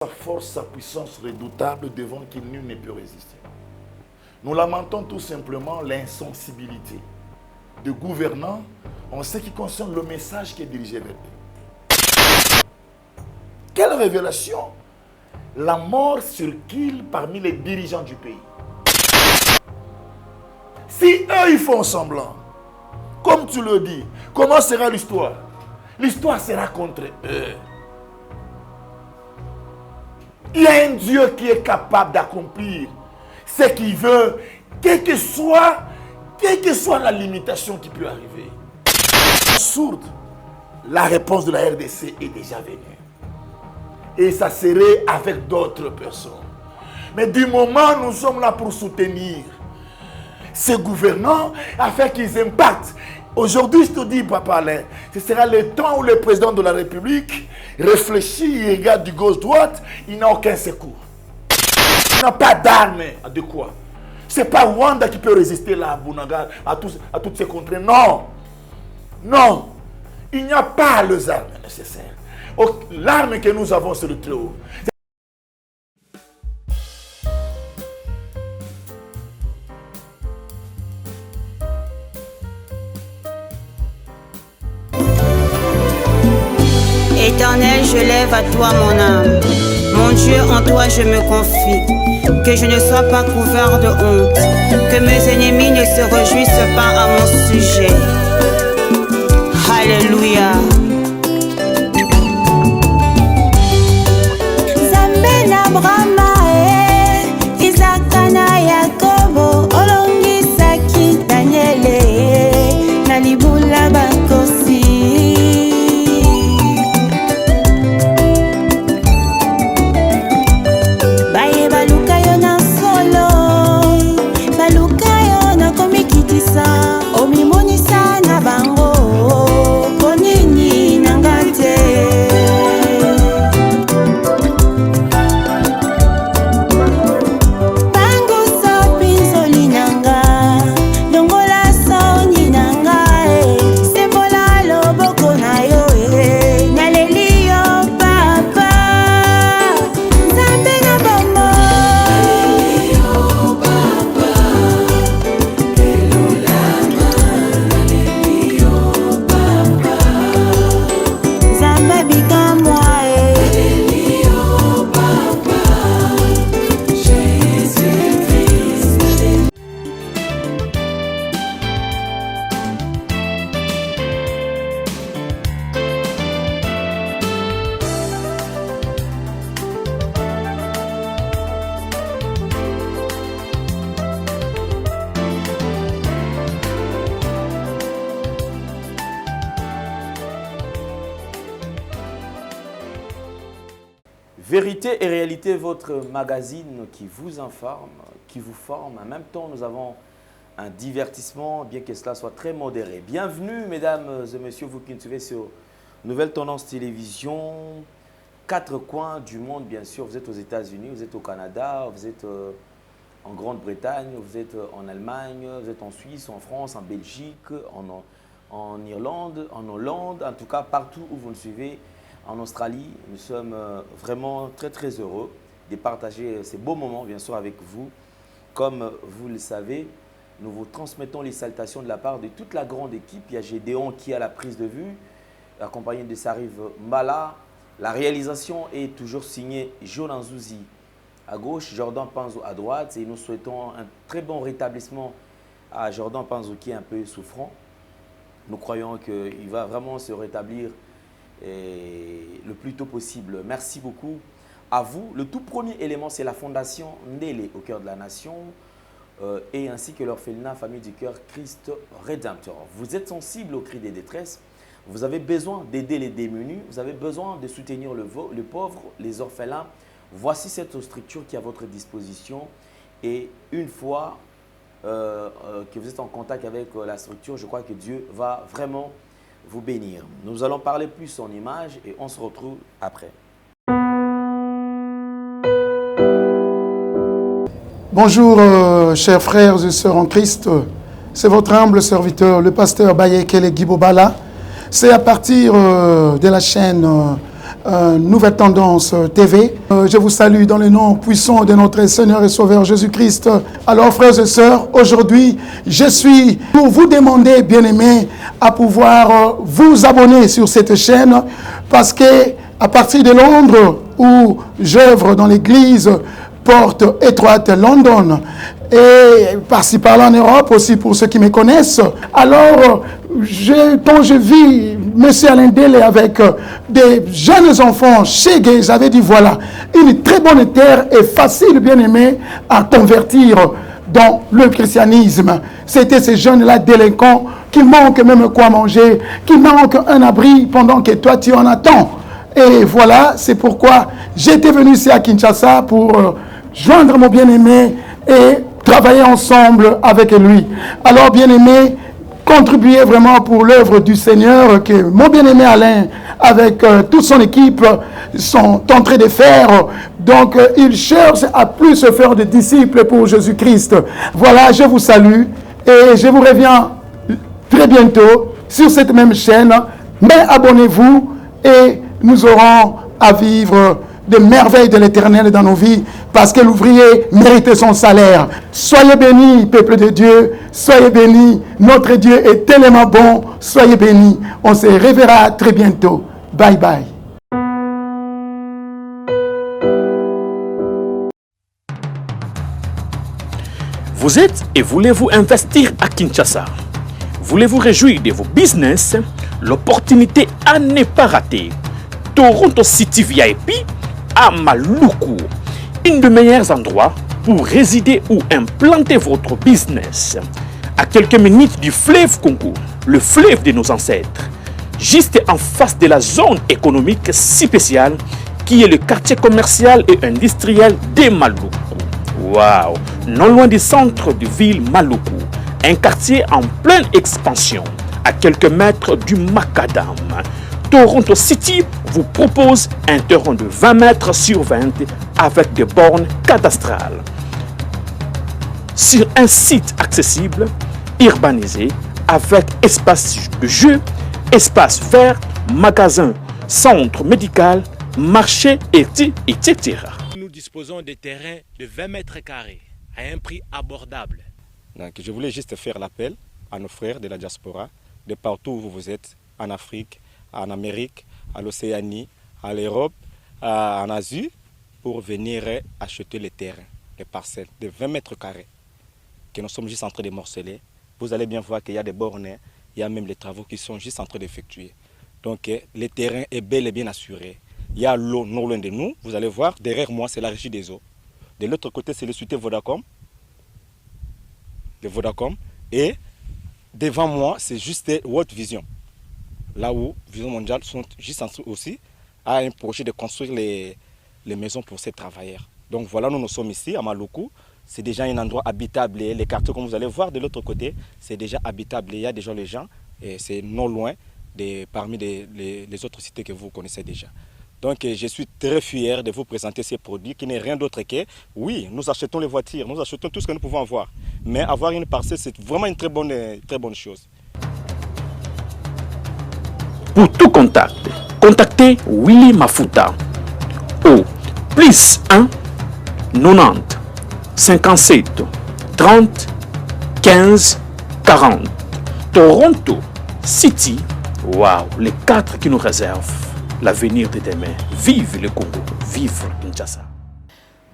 sa force, sa puissance redoutable devant qui nul ne peut résister. Nous lamentons tout simplement l'insensibilité de gouvernants en ce qui concerne le message qui est dirigé vers eux. Quelle révélation! La mort circule parmi les dirigeants du pays. Si eux, ils font semblant, comme tu le dis, comment sera l'histoire? L'histoire sera contre eux. Il y a un Dieu qui est capable d'accomplir ce qu'il veut, quelle que soit la limitation qui peut arriver. Sourde, la réponse de la RDC est déjà venue. Et ça serait avec d'autres personnes. Mais du moment où nous sommes là pour soutenir ces gouvernants afin qu'ils impactent. Aujourd'hui, je te dis, Papa Alain, ce sera le temps où le président de la République réfléchit, il regarde du gauche-droite, il n'a aucun secours. Il n'a pas d'armes adéquates. Ce n'est pas Rwanda qui peut résister là, à Bunaga, à toutes ces contrées. Non. Non. Il n'y a pas les armes nécessaires. L'arme que nous avons, c'est le Très-Haut. Éternel, je lève à toi mon âme. Mon Dieu, en toi je me confie. Que je ne sois pas couvert de honte. Que mes ennemis ne se réjouissent pas à mon sujet. Alléluia. Zambena Brahma, Isaac na Yakobo, Olongi Saki Daniele, Nalibula Bakosi. Vérité et réalité, votre magazine qui vous informe, qui vous forme. En même temps, nous avons un divertissement, bien que cela soit très modéré. Bienvenue, mesdames et messieurs, vous qui nous suivez sur Nouvelle Tendance Télévision. 4 coins du monde, bien sûr. Vous êtes aux États-Unis, vous êtes au Canada, vous êtes en Grande-Bretagne, vous êtes en Allemagne, vous êtes en Suisse, en France, en Belgique, en Irlande, en Hollande. En tout cas, partout où vous nous suivez. En Australie, nous sommes vraiment très très heureux de partager ces beaux moments bien sûr avec vous. Comme vous le savez, nous vous transmettons les salutations de la part de toute la grande équipe. Il y a Gédéon qui est à la prise de vue, accompagné de Sarive Mbala. La réalisation est toujours signée Jonan Zouzi à gauche, Jordan Panzo à droite. Et nous souhaitons un très bon rétablissement à Jordan Panzo qui est un peu souffrant. Nous croyons qu'il va vraiment se rétablir le plus tôt possible. Merci beaucoup à vous. Le tout premier élément, c'est la fondation Ndélé au cœur de la nation et ainsi que l'orphelinat Famille du Cœur Christ Rédempteur. Vous êtes sensible aux cris des détresses, vous avez besoin d'aider les démunis, vous avez besoin de soutenir le pauvre, les orphelins. Voici cette structure qui est à votre disposition et une fois que vous êtes en contact avec la structure, je crois que Dieu va vraiment vous bénir. Nous allons parler plus en images et on se retrouve après. Bonjour chers frères et sœurs en Christ, c'est votre humble serviteur, le pasteur Bayekele Gibobala. C'est à partir de la chaîne Nouvelle Tendance TV. Je vous salue dans le nom puissant de notre Seigneur et Sauveur Jésus-Christ. Alors, frères et sœurs, aujourd'hui, je suis pour vous demander, bien-aimés, à pouvoir vous abonner sur cette chaîne, parce que à partir de Londres, où j'œuvre dans l'église Porte Étroite London, et par-ci par-là en Europe aussi pour ceux qui me connaissent. Alors, quand je vis M. Alain Dele avec des jeunes enfants chez Gay, j'avais dit voilà, une très bonne terre et facile, bien aimé, à convertir dans le christianisme. C'était ces jeunes-là délinquants qui manquent même quoi manger, qui manquent un abri pendant que toi tu en attends. Et voilà, c'est pourquoi j'étais venu ici à Kinshasa pour joindre mon bien-aimé et travailler ensemble avec lui. Alors, bien-aimé, contribuez vraiment pour l'œuvre du Seigneur que mon bien-aimé Alain, avec toute son équipe, sont en train de faire. Donc, il cherche à plus se faire de disciples pour Jésus-Christ. Voilà, je vous salue et je vous reviens très bientôt sur cette même chaîne. Mais abonnez-vous et nous aurons à vivre de merveilles de l'Éternel dans nos vies, parce que l'ouvrier mérite son salaire. Soyez bénis, peuple de Dieu, soyez bénis, notre Dieu est tellement bon, soyez bénis. On se reverra très bientôt. Bye bye. Vous êtes et voulez-vous investir à Kinshasa? Voulez-vous réjouir de vos business? L'opportunité à ne pas rater. Toronto City VIP à Maluku, un des meilleurs endroits pour résider ou implanter votre business. À quelques minutes du fleuve Congo, le fleuve de nos ancêtres, juste en face de la zone économique spéciale qui est le quartier commercial et industriel de Maluku. Waouh! Non loin du centre de ville Maluku, un quartier en pleine expansion, à quelques mètres du Macadam. Toronto City vous propose un terrain de 20 mètres sur 20 avec des bornes cadastrales. Sur un site accessible, urbanisé, avec espace de jeu, espace vert, magasin, centre médical, marché, etc. Nous disposons de terrains de 20 mètres carrés à un prix abordable. Donc, je voulais juste faire l'appel à nos frères de la diaspora, de partout où vous êtes, en Afrique, en Amérique, à l'Océanie, à l'Europe, en Asie, pour venir acheter les terrains, les parcelles de 20 mètres carrés que nous sommes juste en train de morceler. Vous allez bien voir qu'il y a des bornes, il y a même les travaux qui sont juste en train d'effectuer. Donc le terrain est bel et bien assuré. Il y a l'eau non loin de nous. Vous allez voir, derrière moi, c'est la régie des eaux. De l'autre côté, c'est le société Vodacom. De Vodacom. Et devant moi, c'est juste World Vision. Là où Vision Mondiale sont juste en train aussi à un projet de construire les maisons pour ces travailleurs. Donc voilà, nous sommes ici à Maluku. C'est déjà un endroit habitable. Et les quartiers, comme vous allez voir de l'autre côté, c'est déjà habitable. Il y a déjà les gens. Et c'est non loin parmi les autres cités que vous connaissez déjà. Donc je suis très fier de vous présenter ces produits qui n'est rien d'autre que, oui, nous achetons les voitures, nous achetons tout ce que nous pouvons avoir. Mais avoir une parcelle, c'est vraiment une très bonne chose. Pour tout contact, contactez Willy Mafuta au +1 90 57 30 15 40. Toronto City, waouh, les 4 qui nous réservent l'avenir de demain. Vive le Congo, vive Kinshasa.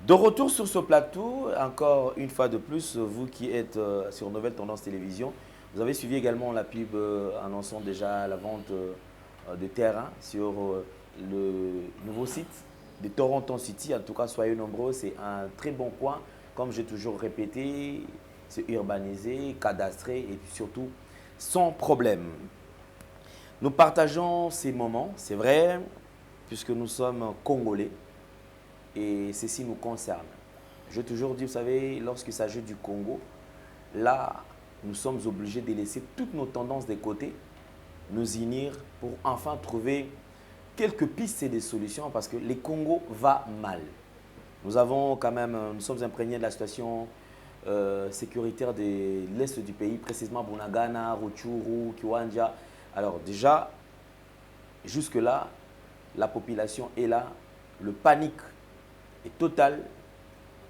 De retour sur ce plateau, encore une fois de plus, vous qui êtes sur Nouvelle Tendance Télévision, vous avez suivi également la pub annonçant déjà la vente de terrain sur le nouveau site de Toronto City. En tout cas, soyez nombreux, c'est un très bon coin. Comme j'ai toujours répété, c'est urbanisé, cadastré et puis surtout sans problème. Nous partageons ces moments, c'est vrai, puisque nous sommes Congolais et ceci nous concerne. Je toujours dit, vous savez, lorsqu'il s'agit du Congo, là, nous sommes obligés de laisser toutes nos tendances de côté, nous unir pour enfin trouver quelques pistes et des solutions parce que le Congo va mal. Nous sommes imprégnés de la situation sécuritaire de l'Est du pays, précisément Bunagana, Rutshuru, Kiwanja. Alors déjà, jusque-là, la population est là, le panique est total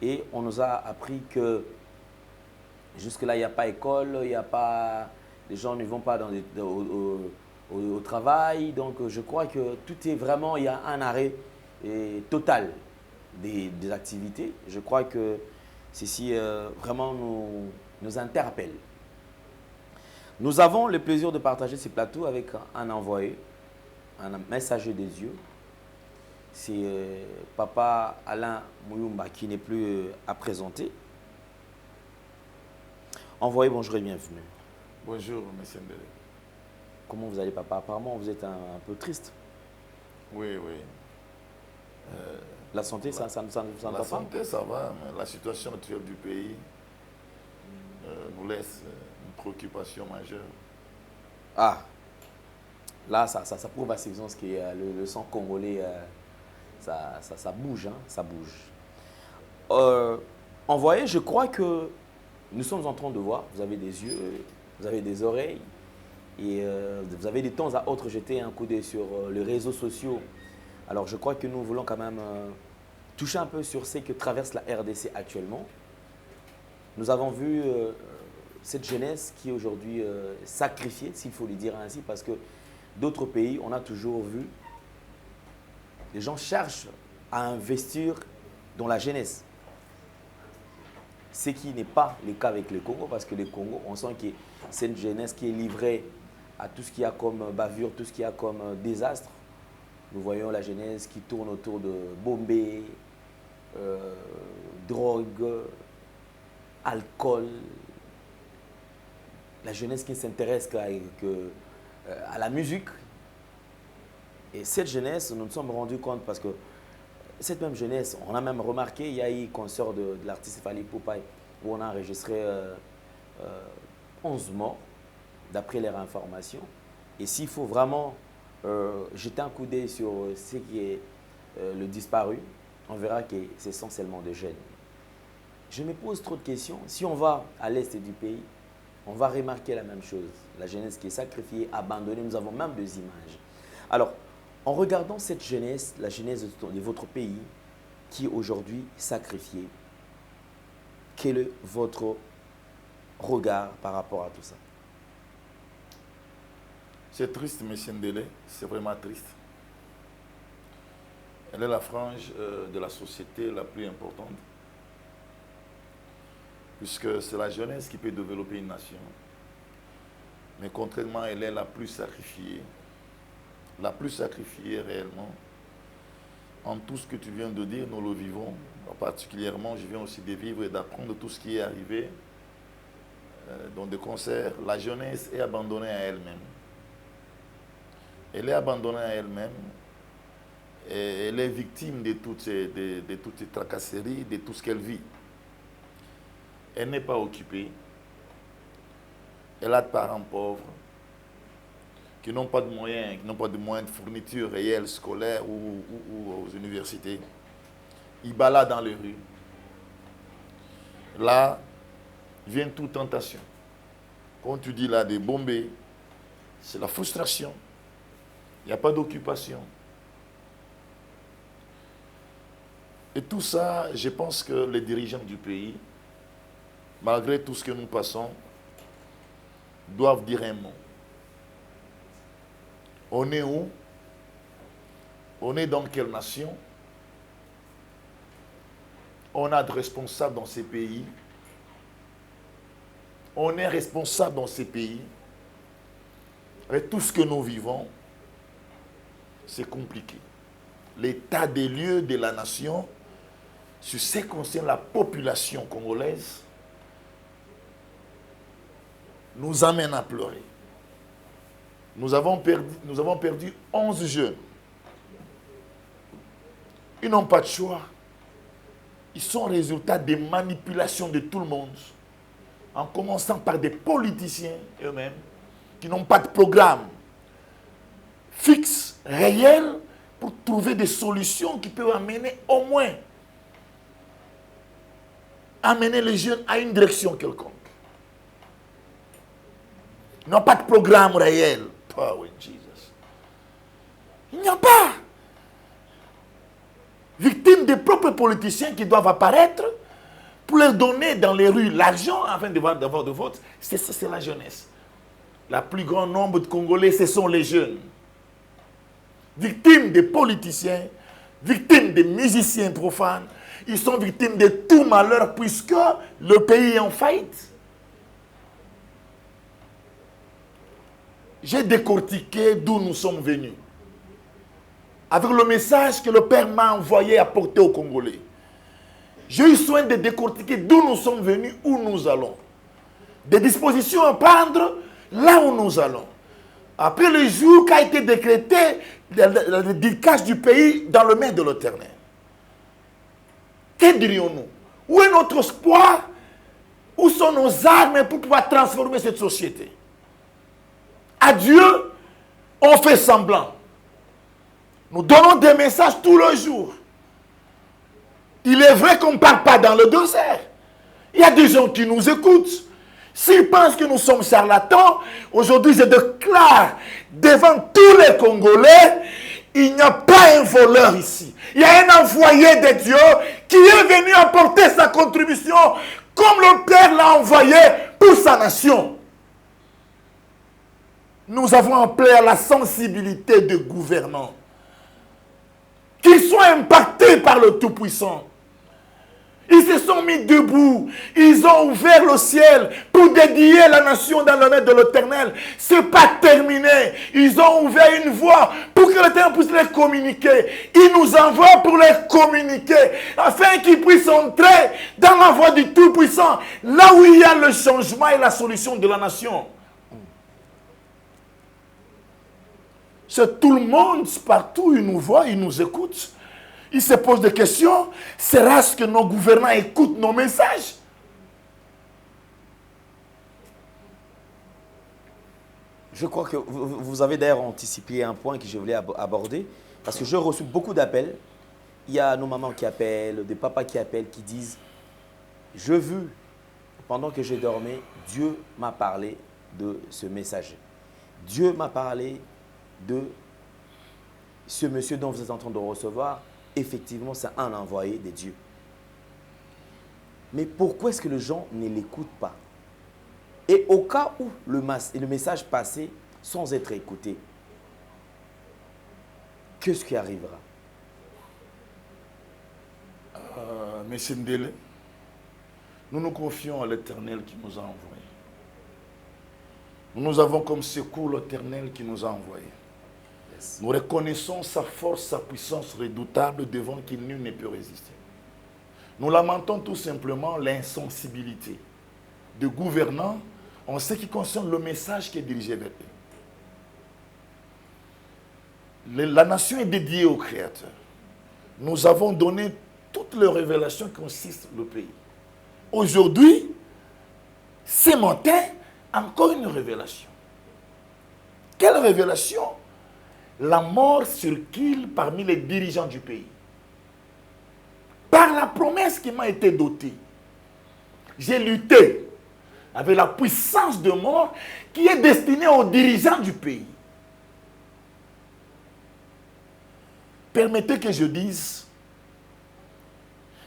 et on nous a appris que jusque-là, il n'y a pas école, il y a pas, les gens ne vont pas au travail. Donc, je crois que tout est vraiment, il y a un arrêt total des activités. Je crois que ceci vraiment nous interpelle. Nous avons le plaisir de partager ce plateau avec un envoyé, un messager des dieux. C'est Papa Alain Mouyumba qui n'est plus à présenter. Envoyé, bonjour et bienvenue. Bonjour, M. Mbele. Comment vous allez, papa? Apparemment, vous êtes un peu triste. Oui. La santé, ça ne va pas? La santé, ça va, mais la situation actuelle du pays nous laisse une préoccupation majeure. Ah, là, ça prouve à suffisance que le sang congolais, ça bouge, hein, ça bouge. Envoyé, je crois que nous sommes en train de voir, vous avez des yeux, vous avez des oreilles, et vous avez de temps à autre jeter un coup d'œil sur les réseaux sociaux. Alors je crois que nous voulons quand même toucher un peu sur ce que traverse la RDC actuellement. Nous avons vu cette jeunesse qui est aujourd'hui sacrifiée, s'il faut le dire ainsi, parce que d'autres pays, on a toujours vu, les gens cherchent à investir dans la jeunesse. Ce qui n'est pas le cas avec le Congo, parce que le Congo, on sent que c'est une jeunesse qui est livrée à tout ce qu'il y a comme bavure, tout ce qu'il y a comme désastre. Nous voyons la jeunesse qui tourne autour de bombées, drogue, alcool. La jeunesse qui s'intéresse à la musique. Et cette jeunesse, nous nous sommes rendus compte parce que cette même jeunesse, on a même remarqué, il y a eu un concert de l'artiste Fally Ipupa où on a enregistré 11 morts, d'après les informations. Et s'il faut vraiment jeter un coup d'œil sur ce qui est le disparu, on verra que c'est essentiellement des jeunes. Je me pose trop de questions. Si on va à l'est du pays, on va remarquer la même chose. La jeunesse qui est sacrifiée, abandonnée, nous avons même des images. Alors, en regardant cette jeunesse, la jeunesse de votre pays, qui est aujourd'hui sacrifiée, quel est votre regard par rapport à tout ça? C'est triste, M. Ndele, c'est vraiment triste. Elle est la frange de la société la plus importante, puisque c'est la jeunesse qui peut développer une nation. Mais contrairement, elle est la plus sacrifiée réellement. En tout ce que tu viens de dire, nous le vivons. Particulièrement, je viens aussi de vivre et d'apprendre tout ce qui est arrivé dans des concerts. La jeunesse est abandonnée à elle-même. Elle est abandonnée à elle-même. Et elle est victime de toutes ces tracasseries, de tout ce qu'elle vit. Elle n'est pas occupée. Elle a de parents pauvres qui n'ont pas de moyens, de fourniture réelle, scolaire ou aux universités. Ils baladent dans les rues. Là, vient toute tentation. Quand tu dis là des bombées, c'est la frustration. Il n'y a pas d'occupation. Et tout ça, je pense que les dirigeants du pays, malgré tout ce que nous passons, doivent dire un mot. On est où? On est dans quelle nation? On a de responsables dans ces pays. On est responsable dans ces pays. Et tout ce que nous vivons, c'est compliqué. L'état des lieux de la nation, sur ce qui concerne la population congolaise, nous amène à pleurer. Nous avons perdu 11 jeunes. Ils n'ont pas de choix. Ils sont résultat des manipulations de tout le monde, en commençant par des politiciens eux-mêmes, qui n'ont pas de programme fixe, réel, pour trouver des solutions qui peuvent amener au moins, amener les jeunes à une direction quelconque. Ils n'ont pas de programme réel. Oh, oui, Jesus. Il n'y a pas. victimes des propres politiciens qui doivent apparaître pour leur donner dans les rues l'argent afin d'avoir de vote. C'est ça, c'est la jeunesse. Le plus grand nombre de Congolais, ce sont les jeunes. Victimes des politiciens, victimes des musiciens profanes, ils sont victimes de tout malheur puisque le pays est en faillite. J'ai décortiqué d'où nous sommes venus. Avec le message que le Père m'a envoyé apporter aux Congolais. J'ai eu soin de décortiquer d'où nous sommes venus, où nous allons. Des dispositions à prendre là où nous allons. Après le jour qu'a été décrété le décage du pays dans le main de l'Éternel. Que dirions-nous? Où est notre espoir? Où sont nos armes pour pouvoir transformer cette société? À Dieu, on fait semblant. Nous donnons des messages tous les jours. Il est vrai qu'on ne parle pas dans le désert. Il y a des gens qui nous écoutent. S'ils pensent que nous sommes charlatans, aujourd'hui je déclare devant tous les Congolais, il n'y a pas un voleur ici. Il y a un envoyé de Dieu qui est venu apporter sa contribution comme le Père l'a envoyé pour sa nation. Nous avons appelé à la sensibilité des gouvernants. Qu'ils soient impactés par le Tout-Puissant. Ils se sont mis debout. Ils ont ouvert le ciel pour dédier la nation dans le maître de l'Éternel. Ce n'est pas terminé. Ils ont ouvert une voie pour que l'Éternel puisse les communiquer. Il nous envoie pour les communiquer afin qu'ils puissent entrer dans la voie du Tout-Puissant, là où il y a le changement et la solution de la nation. C'est tout le monde, partout, il nous voit, il nous écoute. Il se pose des questions. Sera-ce que nos gouvernants écoutent nos messages? Je crois que vous avez d'ailleurs anticipé un point que je voulais aborder. Parce que j'ai reçu beaucoup d'appels. Il y a nos mamans qui appellent, des papas qui appellent, qui disent « Je vu, pendant que je dormais, Dieu m'a parlé de ce messager. Dieu m'a parlé de ce monsieur dont vous êtes en train de recevoir. Effectivement, c'est un envoyé de Dieu. Mais pourquoi est-ce que les gens ne l'écoutent pas? Et au cas où le message passait sans être écouté, qu'est-ce qui arrivera? Monsieur Ndele, nous nous confions à l'Éternel qui nous a envoyés. Nous avons comme secours l'Éternel qui nous a envoyés. Nous reconnaissons sa force, sa puissance redoutable devant qui nul ne peut résister. Nous lamentons tout simplement l'insensibilité de gouvernants en ce qui concerne le message qui est dirigé vers eux. La nation est dédiée au Créateur. Nous avons donné toutes les révélations qui consistent dans le pays. Aujourd'hui, ce matin, encore une révélation. Quelle révélation? La mort circule parmi les dirigeants du pays. Par la promesse qui m'a été dotée, j'ai lutté avec la puissance de mort qui est destinée aux dirigeants du pays. Permettez que je dise,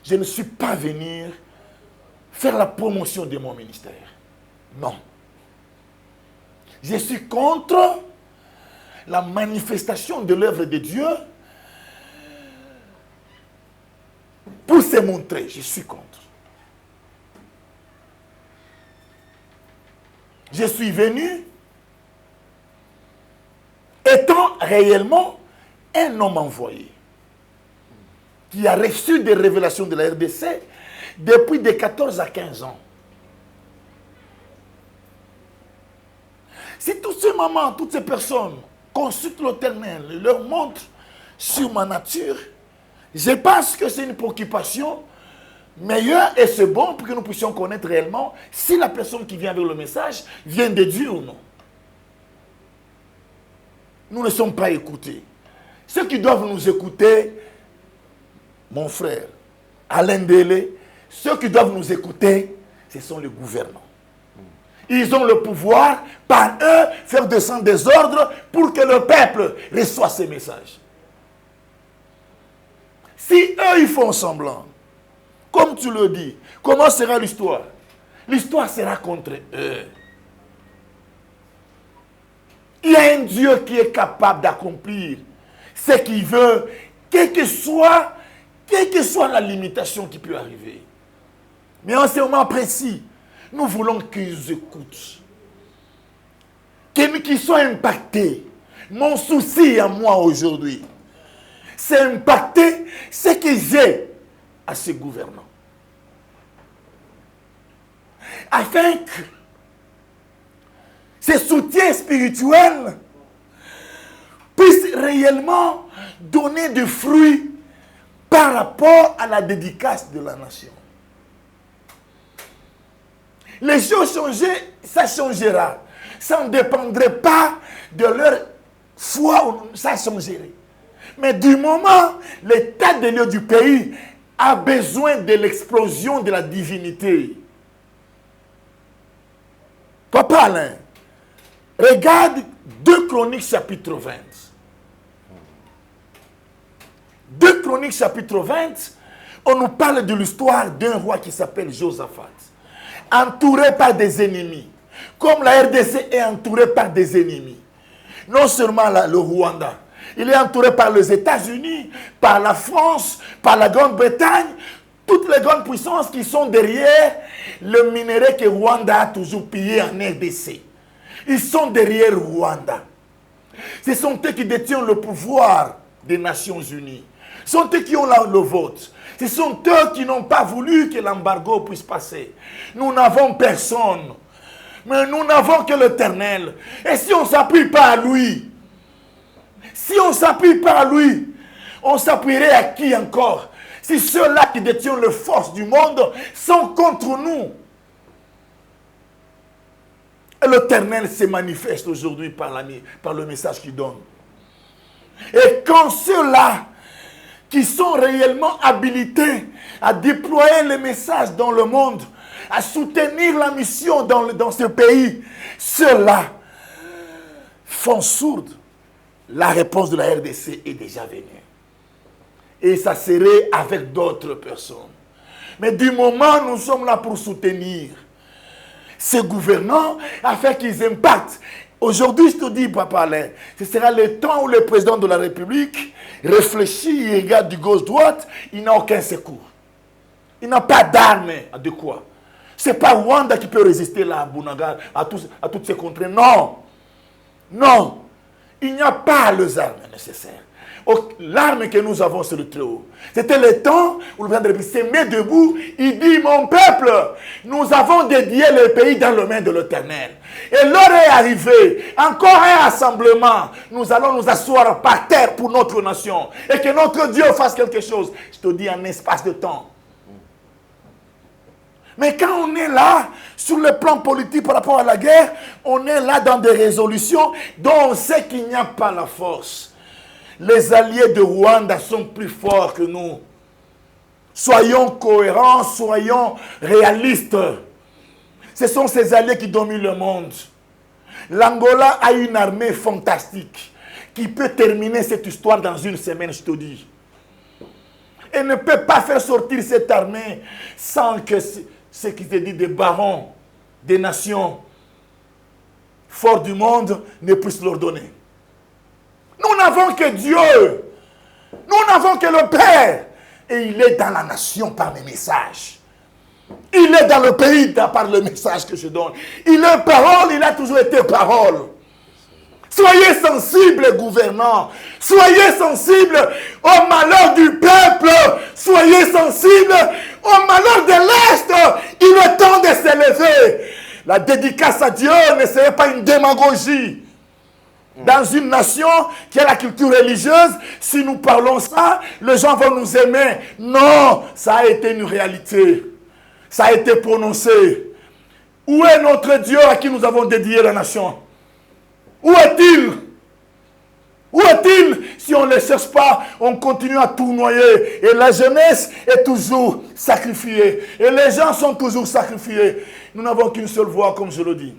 je ne suis pas venu faire la promotion de mon ministère. Non. Je suis contre la manifestation de l'œuvre de Dieu pour se montrer. Je suis contre. Je suis venu étant réellement un homme envoyé qui a reçu des révélations de la RDC depuis de 14 à 15 ans. Si tous ces mamans, toutes ces personnes consultent l'Éternel et leur montrent sur ma nature, je pense que c'est une préoccupation meilleure et c'est bon pour que nous puissions connaître réellement si la personne qui vient avec le message vient de Dieu ou non. Nous ne sommes pas écoutés. Ceux qui doivent nous écouter, mon frère, Alain Délé, ceux qui doivent nous écouter, ce sont les gouvernants. Ils ont le pouvoir, par eux, faire descendre des ordres pour que le peuple reçoive ces messages. Si eux, ils font semblant, comme tu le dis, comment sera l'histoire? L'histoire sera contre eux. Il y a un Dieu qui est capable d'accomplir ce qu'il veut, quelle que soit la limitation qui peut arriver. Mais en ce moment précis, nous voulons qu'ils écoutent. Qu'ils soient impactés. Mon souci à moi aujourd'hui, c'est impacter ce que j'ai à ces gouvernants. Afin que ces soutiens spirituels puissent réellement donner des fruits par rapport à la dédicace de la nation. Les choses changer, ça changera. Ça ne dépendrait pas de leur foi, ça changerait. Mais du moment, l'état des lieux du pays a besoin de l'explosion de la divinité. Papa Alain, regarde 2 Chroniques chapitre 20. 2 Chroniques chapitre 20, on nous parle de l'histoire d'un roi qui s'appelle Josaphat, entouré par des ennemis. Comme la RDC est entourée par des ennemis. Non seulement le Rwanda, il est entouré par les États-Unis, par la France, par la Grande-Bretagne, toutes les grandes puissances qui sont derrière le minerai que Rwanda a toujours pillé en RDC. Ils sont derrière Rwanda. Ce sont eux qui détiennent le pouvoir des Nations Unies. Ce sont eux qui ont le vote. Ce sont eux qui n'ont pas voulu que l'embargo puisse passer. Nous n'avons personne. Mais nous n'avons que l'Éternel. Et si on ne s'appuie pas à lui, si on ne s'appuie pas à lui, on s'appuierait à qui encore? Si ceux-là qui détiennent les forces du monde sont contre nous. Et l'Éternel se manifeste aujourd'hui par le message qu'il donne. Et quand ceux-là qui sont réellement habilités à déployer le message dans le monde, à soutenir la mission dans ce pays, ceux-là font sourde. La réponse de la RDC est déjà venue. Et ça serait avec d'autres personnes. Mais du moment où nous sommes là pour soutenir ces gouvernants, afin qu'ils impactent. Aujourd'hui, je te dis, Papa Alain, ce sera le temps où le président de la République réfléchit, il regarde du gauche-droite, il n'a aucun secours. Il n'a pas d'armes adéquates. Ce n'est pas Rwanda qui peut résister là à Bunaga, à toutes ces contrées. Non. Non. Il n'y a pas les armes nécessaires. L'arme que nous avons, c'est le Très-Haut. C'était le temps où le président de la République s'est mis debout. Il dit, mon peuple, nous avons dédié le pays dans les mains de l'Éternel. Et l'heure est arrivée. Encore un rassemblement. Nous allons nous asseoir par terre pour notre nation. Et que notre Dieu fasse quelque chose. Je te dis, en espace de temps. Mais quand on est là, sur le plan politique par rapport à la guerre, on est là dans des résolutions dont on sait qu'il n'y a pas la force. Les alliés de Rwanda sont plus forts que nous. Soyons cohérents, soyons réalistes. Ce sont ces alliés qui dominent le monde. L'Angola a une armée fantastique qui peut terminer cette histoire dans une semaine, je te dis. Et ne peut pas faire sortir cette armée sans que ce qui se dit des barons, des nations forts du monde ne puissent leur donner. Nous n'avons que Dieu. Nous n'avons que le Père. Et il est dans la nation par mes messages. Il est dans le pays par le message que je donne. Il est parole, il a toujours été parole. Soyez sensibles, gouvernants. Soyez sensibles au malheur du peuple. Soyez sensibles au malheur de l'Est. Il est temps de s'élever. La dédicace à Dieu ne serait pas une démagogie. Dans une nation qui a la culture religieuse, si nous parlons ça, les gens vont nous aimer. Non, ça a été une réalité. Ça a été prononcé. Où est notre Dieu à qui nous avons dédié la nation? Où est-il? Où est-il? Si on ne le cherche pas, on continue à tournoyer. Et la jeunesse est toujours sacrifiée. Et les gens sont toujours sacrifiés. Nous n'avons qu'une seule voie, comme je le dis.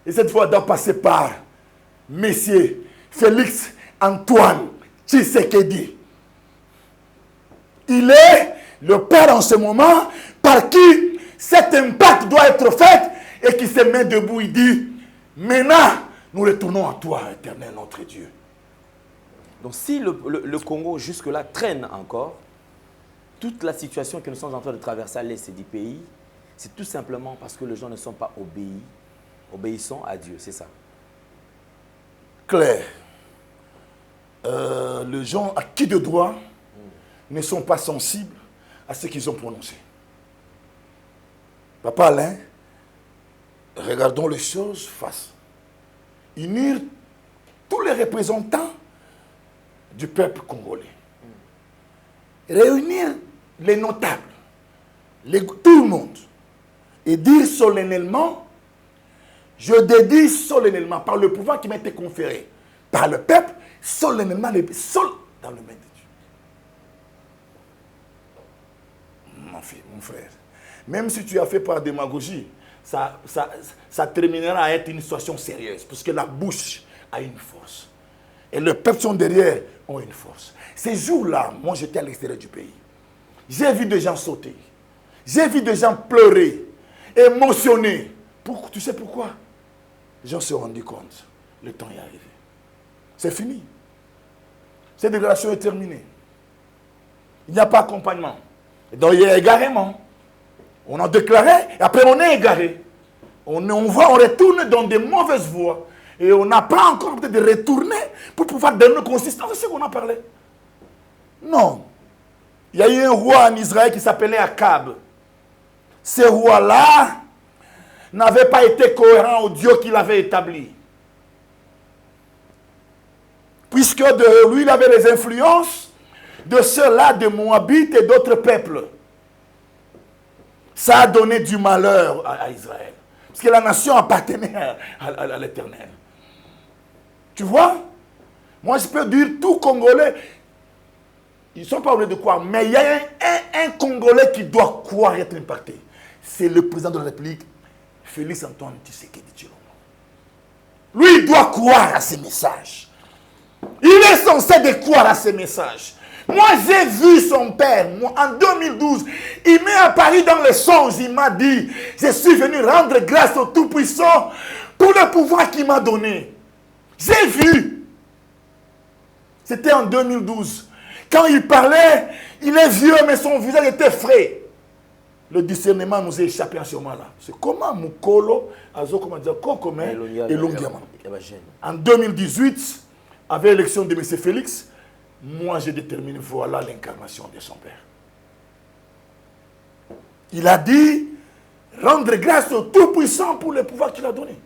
Et cette voie doit passer par Messieurs Félix Antoine Tshisekedi. Il est le Père en ce moment par qui cet impact doit être fait et qui se met debout. Il dit, maintenant, nous retournons à toi, Éternel, notre Dieu. Donc si le Congo jusque-là traîne encore, toute la situation que nous sommes en train de traverser à l'est du pays, c'est tout simplement parce que les gens ne sont pas obéissants à Dieu, c'est ça. Claire. Les gens à qui de droit ne sont pas sensibles à ce qu'ils ont prononcé. Papa Alain, regardons les choses face. Unir tous les représentants du peuple congolais. Réunir les notables, tout le monde, et dire solennellement, je dédie solennellement, par le pouvoir qui m'a été conféré par le peuple, solennellement, dans le main de Dieu. Mon frère, même si tu as fait par démagogie, ça terminera à être une situation sérieuse, parce que la bouche a une force. Et le peuple sont derrière, ont une force. Ces jours-là, moi j'étais à l'extérieur du pays. J'ai vu des gens sauter. J'ai vu des gens pleurer, émotionnés. Tu sais pourquoi? Les gens se sont rendus compte. Le temps est arrivé. C'est fini. Cette déclaration est terminée. Il n'y a pas d'accompagnement. Donc il y a égarement. On a déclaré, et après on est égaré. On retourne dans des mauvaises voies. Et on n'a pas encore peut-être de retourner pour pouvoir donner une consistance à ce qu'on a parlé. Non. Il y a eu un roi en Israël qui s'appelait Akab. Ce roi-là n'avait pas été cohérent au Dieu qu'il avait établi. Puisque de lui, il avait les influences de ceux-là, de Moabites et d'autres peuples. Ça a donné du malheur à Israël. Parce que la nation appartenait à l'Éternel. Tu vois? Moi, je peux dire tout Congolais, ils ne sont pas obligés de croire, mais il y a un Congolais qui doit croire et être impacté. C'est le président de la République, Félix Antoine Tshisekedi Tshilombo. Lui, il doit croire à ces messages. Il est censé de croire à ces messages. Moi, j'ai vu son père, en 2012, il m'est apparu dans les songes, il m'a dit, je suis venu rendre grâce au Tout-Puissant pour le pouvoir qu'il m'a donné. J'ai vu. C'était en 2012. Quand il parlait, il est vieux, mais son visage était frais. Le discernement nous a échappé en ce moment-là. C'est comment Mukolo, comment dire, Kokome et Longiama. En 2018, avec l'élection de M. Félix, moi j'ai déterminé, voilà l'incarnation de son père. Il a dit, rendre grâce au Tout-Puissant pour le pouvoir qu'il a donné.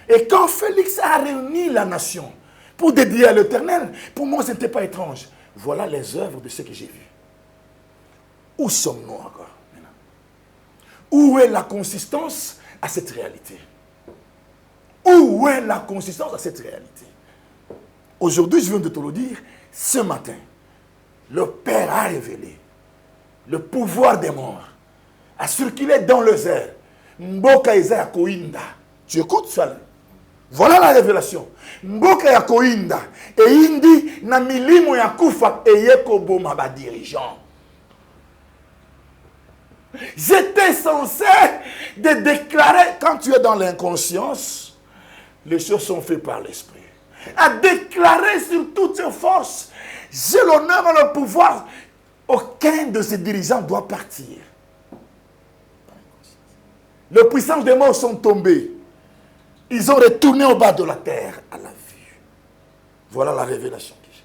Et quand Félix a réuni la nation pour dédier à l'Éternel, pour moi, ce n'était pas étrange. Voilà les œuvres de ce que j'ai vu. Où sommes-nous encore maintenant? Où est la consistance à cette réalité? Où est la consistance à cette réalité? Aujourd'hui, je viens de te le dire, ce matin, le Père a révélé le pouvoir des morts, a circulé dans les airs. Mboka Isaiah Koinda. Tu écoutes ça là? Voilà la révélation. Mboka ya Koinda. Et indi na milimo ya kufa eyeko boma ba dirigeant. J'étais censé de déclarer, quand tu es dans l'inconscience, les choses sont faites par l'esprit. À déclarer sur toutes ses forces, j'ai l'honneur et le pouvoir. Aucun de ces dirigeants doit partir. Les puissances des morts sont tombées. Ils ont retourné au bas de la terre à la vue. Voilà la révélation que j'ai.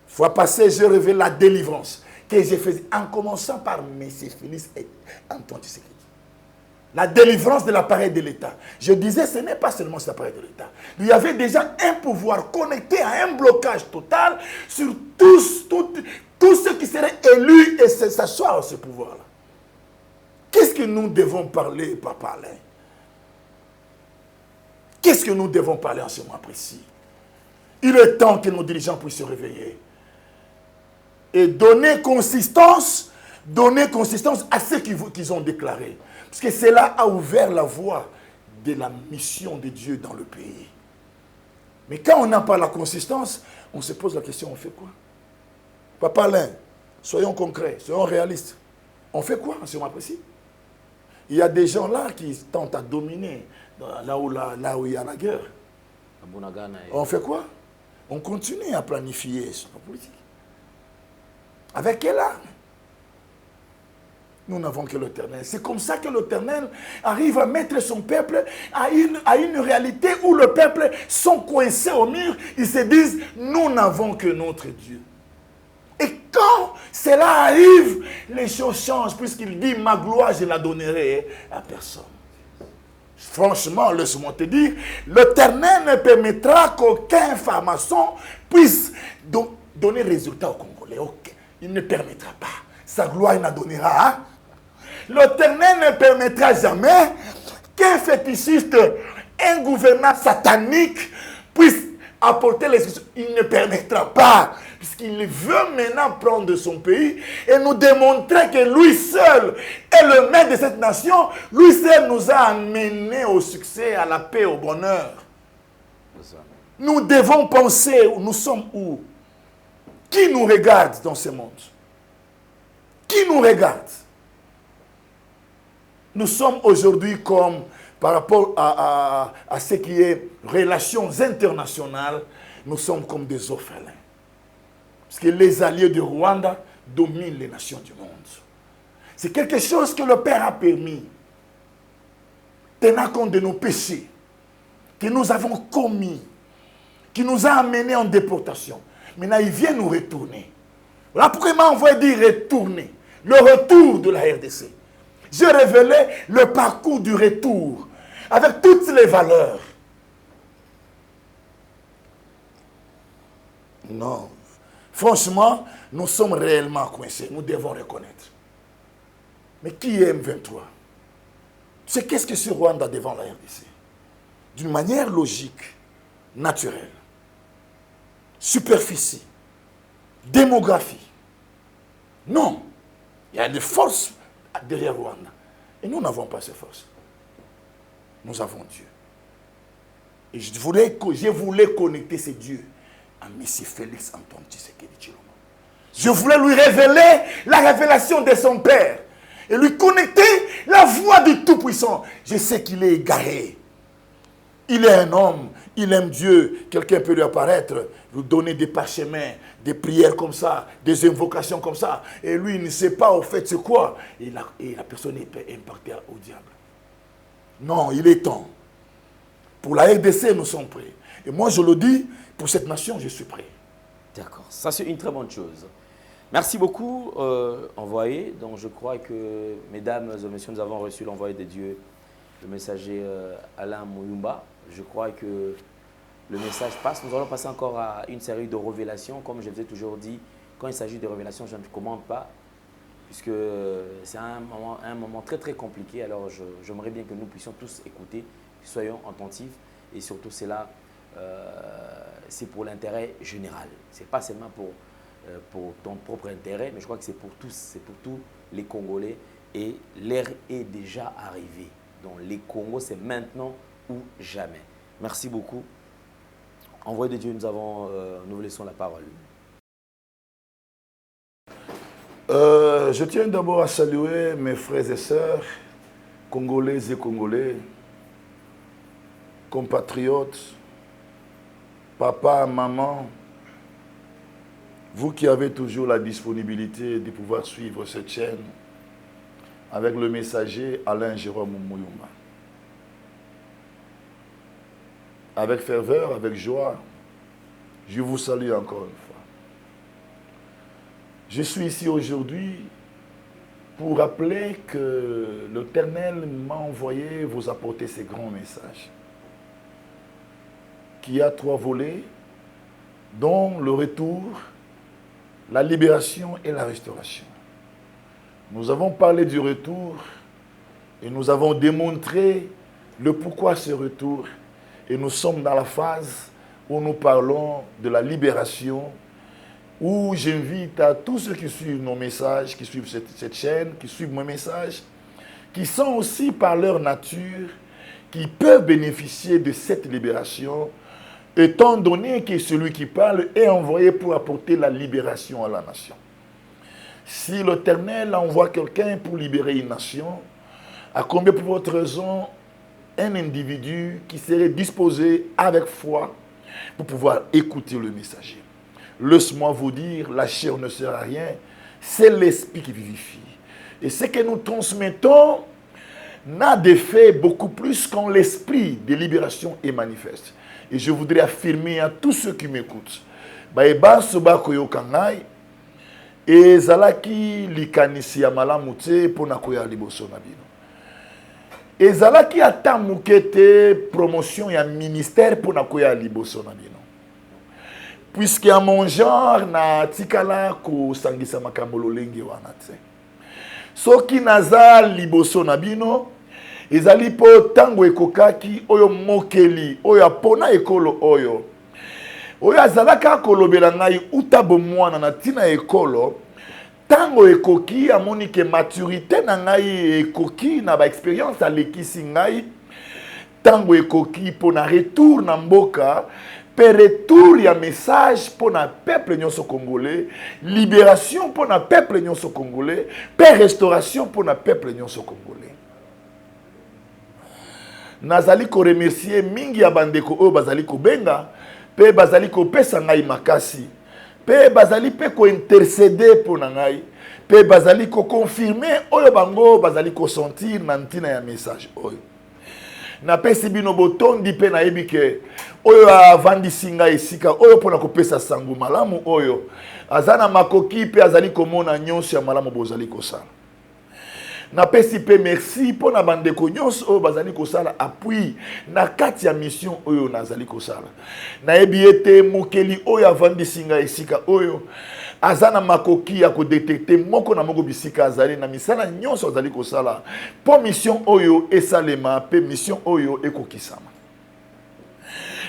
Fois passée, j'ai révélé la délivrance que j'ai faite en commençant par M. Félix et Antoine Tshisekedi. La délivrance de l'appareil de l'État. Je disais, ce n'est pas seulement cet appareil de l'État. Il y avait déjà un pouvoir connecté à un blocage total sur tous ceux qui seraient élus et s'asseoir à ce pouvoir-là. Qu'est-ce que nous devons parler, Papa Alain? Qu'est-ce que nous devons parler en ce moment précis? Il est temps que nos dirigeants puissent se réveiller et donner consistance à ce qu'ils ont déclaré. Parce que cela a ouvert la voie de la mission de Dieu dans le pays. Mais quand on n'a pas la consistance, on se pose la question, on fait quoi? Papa Alain, Soyons concrets, soyons réalistes. On fait quoi en ce moment précis? Il y a des gens là qui tentent à dominer là où il y a la guerre. On fait quoi? On continue à planifier sur la politique. Avec quelle arme? Nous n'avons que l'Éternel. C'est comme ça que l'Éternel arrive à mettre son peuple à une réalité où le peuple sont coincés au mur. Ils se disent, nous n'avons que notre Dieu. Et quand cela arrive, les choses changent, puisqu'il dit, ma gloire, je la donnerai à personne. Franchement, laisse-moi te dire, l'Éternel ne permettra qu'aucun franc-maçon puisse donner résultat aux Congolais. Okay. Il ne permettra pas. Sa gloire, il la donnera. Hein? L'Éternel ne permettra jamais qu'un fétichiste, un gouverneur satanique puisse apporter les solutions. Il ne permettra pas. Puisqu'il veut maintenant prendre son pays et nous démontrer que lui seul est le maître de cette nation. Lui seul nous a amenés au succès, à la paix, au bonheur. Nous devons penser où nous sommes où. Qui nous regarde dans ce monde? Qui nous regarde? Nous sommes aujourd'hui comme, par rapport à ce qui est relations internationales, nous sommes comme des orphelins. Parce que les alliés du Rwanda dominent les nations du monde. C'est quelque chose que le Père a permis. Tenant compte de nos péchés que nous avons commis, qui nous a amenés en déportation. Maintenant, il vient nous retourner. Voilà pourquoi il m'a envoyé dire retourner. Le retour de la RDC. J'ai révélé le parcours du retour avec toutes les valeurs. Non. Franchement, nous sommes réellement coincés. Nous devons reconnaître. Mais qui est M23? Tu sais qu'est-ce que ce Rwanda devant la RDC? D'une manière logique, naturelle, superficie, démographie. Non. Il y a des forces derrière Rwanda. Et nous n'avons pas ces forces. Nous avons Dieu. Et je voulais connecter ces dieux à M. Félix Antoine Tshisekedi Tshilombo. Je voulais lui révéler la révélation de son Père. Et lui connecter la voix du Tout-Puissant. Je sais qu'il est égaré. Il est un homme, il aime Dieu. Quelqu'un peut lui apparaître, lui donner des parchemins, des prières comme ça, des invocations comme ça. Et lui, il ne sait pas au fait c'est quoi. Et la personne est impactée au diable. Non, il est temps. Pour la RDC, nous sommes prêts. Et moi, je le dis, pour cette nation, je suis prêt. D'accord, ça c'est une très bonne chose. Merci beaucoup, envoyé. Donc je crois que, mesdames et messieurs, nous avons reçu l'envoyé de Dieu, le messager Alain Mouyumba. Je crois que le message passe. Nous allons passer encore à une série de révélations. Comme je vous ai toujours dit, quand il s'agit de révélations, je ne commande pas, puisque c'est un moment très très compliqué. Alors j'aimerais bien que nous puissions tous écouter, soyons attentifs, et surtout cela, c'est pour l'intérêt général. Ce n'est pas seulement pour ton propre intérêt, mais je crois que c'est pour tous, c'est pour tous les Congolais, et l'heure est déjà arrivée. Donc les Congos, c'est maintenant ou jamais. Merci beaucoup. Envoyé de Dieu, nous vous laissons la parole. Je tiens d'abord à saluer mes frères et sœurs, Congolaises et Congolais, compatriotes, papa, maman, vous qui avez toujours la disponibilité de pouvoir suivre cette chaîne avec le messager Alain Jérôme Mouyumba. Avec ferveur, avec joie, je vous salue encore une fois. Je suis ici aujourd'hui pour rappeler que l'Éternel m'a envoyé vous apporter ces grands messages qui a 3 volets, dont le retour, la libération et la restauration. Nous avons parlé du retour et nous avons démontré le pourquoi ce retour. Et nous sommes dans la phase où nous parlons de la libération, où j'invite à tous ceux qui suivent nos messages, qui suivent cette chaîne, qui suivent mes messages, qui sont aussi par leur nature, qui peuvent bénéficier de cette libération, étant donné que celui qui parle est envoyé pour apporter la libération à la nation. Si l'Éternel envoie quelqu'un pour libérer une nation, à combien pour votre raison un individu qui serait disposé avec foi pour pouvoir écouter le messager? Laisse-moi vous dire, la chair ne sert à rien, c'est l'esprit qui vivifie. Et ce que nous transmettons n'a d'effet beaucoup plus quand l'esprit de libération est manifeste. Et je voudrais affirmer à tous ceux qui m'écoutent, Baeba soba koyoka ngai, ezalaki likanisi ya malamu te pona koya liboso na bino. Ezalaki ata muke te promotion ya ministère pona koya liboso na bino. Puisque à mon genre na tikala ko sangisa makambo lolenge wana te. Soki naza liboso na bino, ezali po tango ekokaki oyo mokeli, oyo apona ekolo oyo. Oyo azalaka kolobela ngai utabo mwana na tina ekolo, tango ekoki amoni ke maturité na ngai ekoki na ba expérience alekisi ngai, tango ekoki po na retour na mboka, pe retour ya message pour na peuple nyonso congolais, libération pour na peuple nyonso congolais, pe restauration pour na peuple nyonso congolais. Nazali ko remercier mingi ya bandeko oyo bazali ko benga, pe bazali ko pesa ngai makasi, pe bazali pe ko intercéder pour na ngai, pe bazali ko confirmer oyo bango bazali ko sentir na ntina ya message oyo. Na pesi bino botondi pe na ebike oyo avandisi ngai esika oyo pona kopesa sango malamu oyo azana makoki pe azali komona nyonso ya malamu bozali kosala. Na pesi pe merci pona bandeko nyonso oyo bazali kosala appui na kati ya mission oyo nazali kosala. Na ebi ete mokeli oyo avandisi ngai esika oyo azana makoki ya ko détecter moko na moko bisika azali na misala nyonso azali kosala po mission oyo esalema pe mission oyo ekokisama.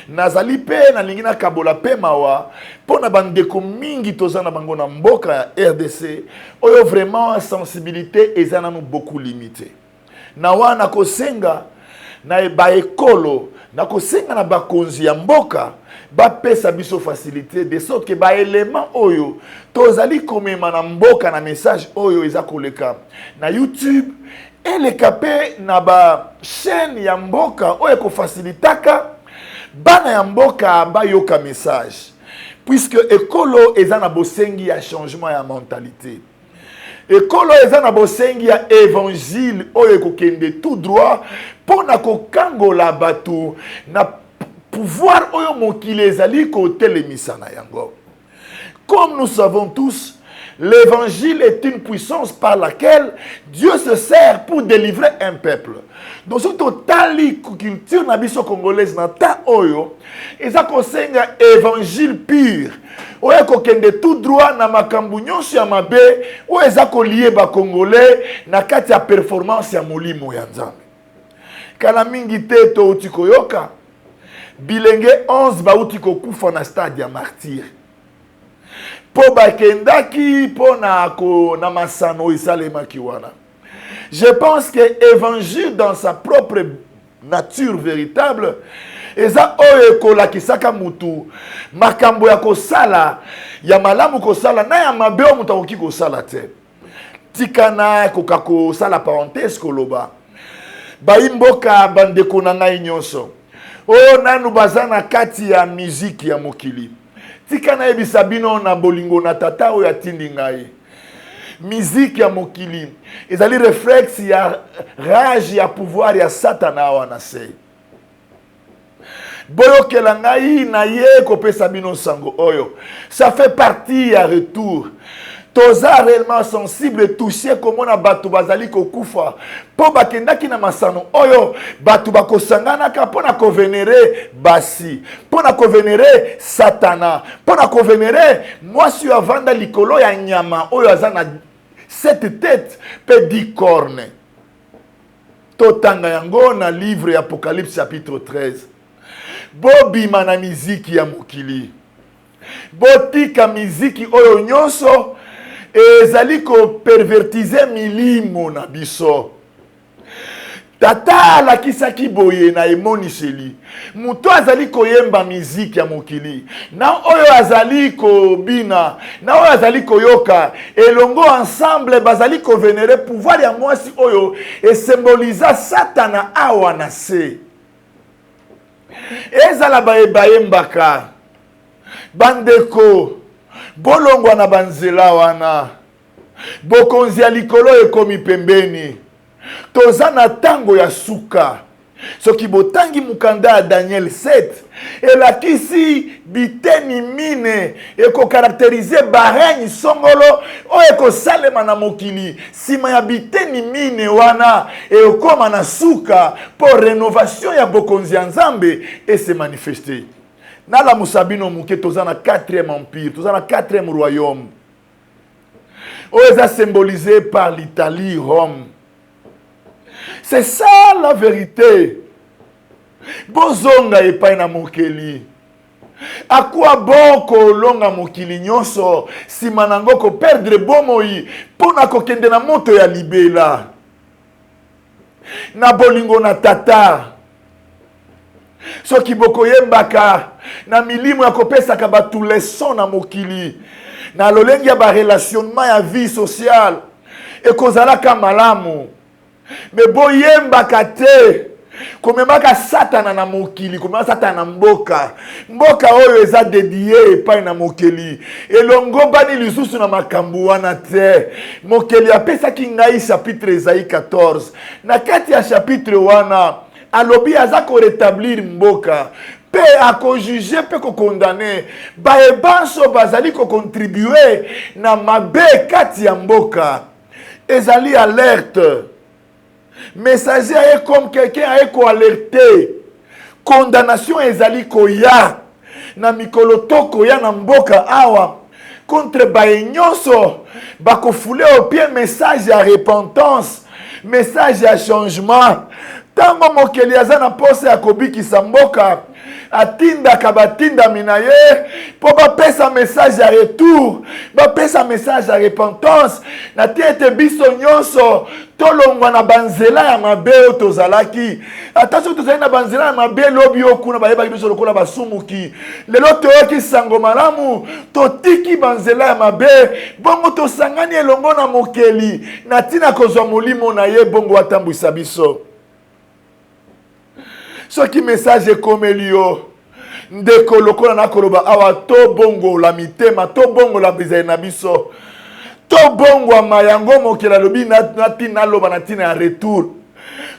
Nazali pe na lingina kabola pe mawa po na bandeko mingi tozana bango na mboka ya RDC oyo vraiment sensibilité ezana nous beaucoup limité. Na wana kosenga na ba ekolo na kosenga na bakonzi ya mboka bapesa biso facilité de sorte que ba élément oyo tozali komema na mboka na message oyo eza koleka na YouTube eleka pe na ba chaîne ya mboka oyo ko facilitaka bana ya mboka bayoka message puisque ekolo eza na bosengi ya changement ya mentalité. Ekolo eza na bosengi ya évangile oyo kokende tout droit pona kokangola bato na pouvoir oyo mokili ezali kotelemisa na yango. Comme nous savons tous, l'évangile est une puissance par laquelle Dieu se sert pour délivrer un peuple. Donc ce totali culture na biso congolaise na ta oyo eza kosenga évangile pur. Oyo kokende tout droit na makambu nyonso ya mabe oyo eza kolie ba congolais na kati ya performance ya molimo ya Nzambe. Kala mingi te to utikoyoka bilenge 11 bauti kokufa na stade ya martyr. Po bakendaki po na masano isalema kiwana. Je pense que l'évangile dans sa propre nature véritable eza oyo ekolakisaka mutu makambo ya kosala ya malamu kosala na ya mabe o mutu akoki kosala te. Tikana koka kosala parenthèse koloba baimboka bandeko na ngai nyonso o nanu bazana kati ya muziki ya mokili tikana ebisa bino na bolingo na tata oyo atindi ngai. Miziki ya mokili ezali réflexe ya rage ya pouvoir ya satana wana se. Boyokela ngai na ye kopesa bino sango oyo. Ça fait partie ya retour. Toza réellement sensible et touché comme on a batu bazali kokufa. Po bakendaki na masano oyo batu bakosangana ka pona ko vénérer basi. Pona ko vénérer satana. Pona ko vénérer moi suis avanda likolo ya nyama oyo azana cette tête peut 10 cornes. Totanga yango na livre Apocalypse chapitre 13. Bobi mana miziki ya mokili. Botika miziki oyo nyonso ezali ko pervertiser milimo na biso. tata la kisaki boye na emoniseli muto azali koyemba miziki ya mokili na oyo azali kobina na oyo azali koyoka elongo ensemble bazali kovenere pouvoir ya mwasi oyo esymboliza satana awa na se ezala bayembaka bandeko bolongwa na banzela wana bokonzi ya likolo ekomi pembeni toza na tango ya suka soki botangi mukanda ya Daniel 7 elakisi biteni mine ekokarakterize bareni songolo oyo ekosalema na mokili sima ya biteni mine wana ekoma na suka po renovation ya bokonzi ya Nzambe ese manifeste nala musabino muke toza na 4e empire toza na 4e royaume oyo eza symbolisé par l'Italie, Rome. C'est ça la vérité. Bozonga epai na mokeli. A quoi bon kolonga mokili nyonso sima nango ko perdre bomoi pona kokende na moto ya libela. Na bolingo na tata. Soki boko yembaka na milimu ya kopesaka batu leson na mokili. Na lolengi ya ba relationnement ya vie sociale. Ekozalaka malamu. Me boyembaka te komemaka satana na mokili komemaka satana na mboka mboka oyo eza dédié epai na mokeli elongo bani lisusu na makambo wana te mokeli apesaki ngai chapitre Esaïe 14 na kati ya chapitre wana alobi aza ko rétablir mboka pe akojuge pe ko condamner baebanso bazali ko contribuer na mabe kati ya mboka ezali alerte. Messager est comme quelqu'un a alerté. Condamnation ezali koya na mikolo toko ya na mboka awa contre baenyonso bakofule au pied message ya repentance, message ya changement. Tango mokeli aza na pose ya kobikisa mboka atinda kabatinda minaye po bapesa message ya retour, bapesa message ya repentance na tiete biso nyonso tolongwa na banzela ya mabe oyo tozalaki attention tozali na banzela ya mabe lobi okuna bayebaki biso lokola basumuki lelo toyoki sango malamu totiki banzela ya mabe bongo tosangani elongo na mokeli na tina kozwa molimo na ye bongo atambwisa biso. Soki message ekomeli yo ndeko lokola na koloba awa to bongo la mitema to bongo la bizai na biso to bongo mayango mokela lobi na tina loba na tina ya retour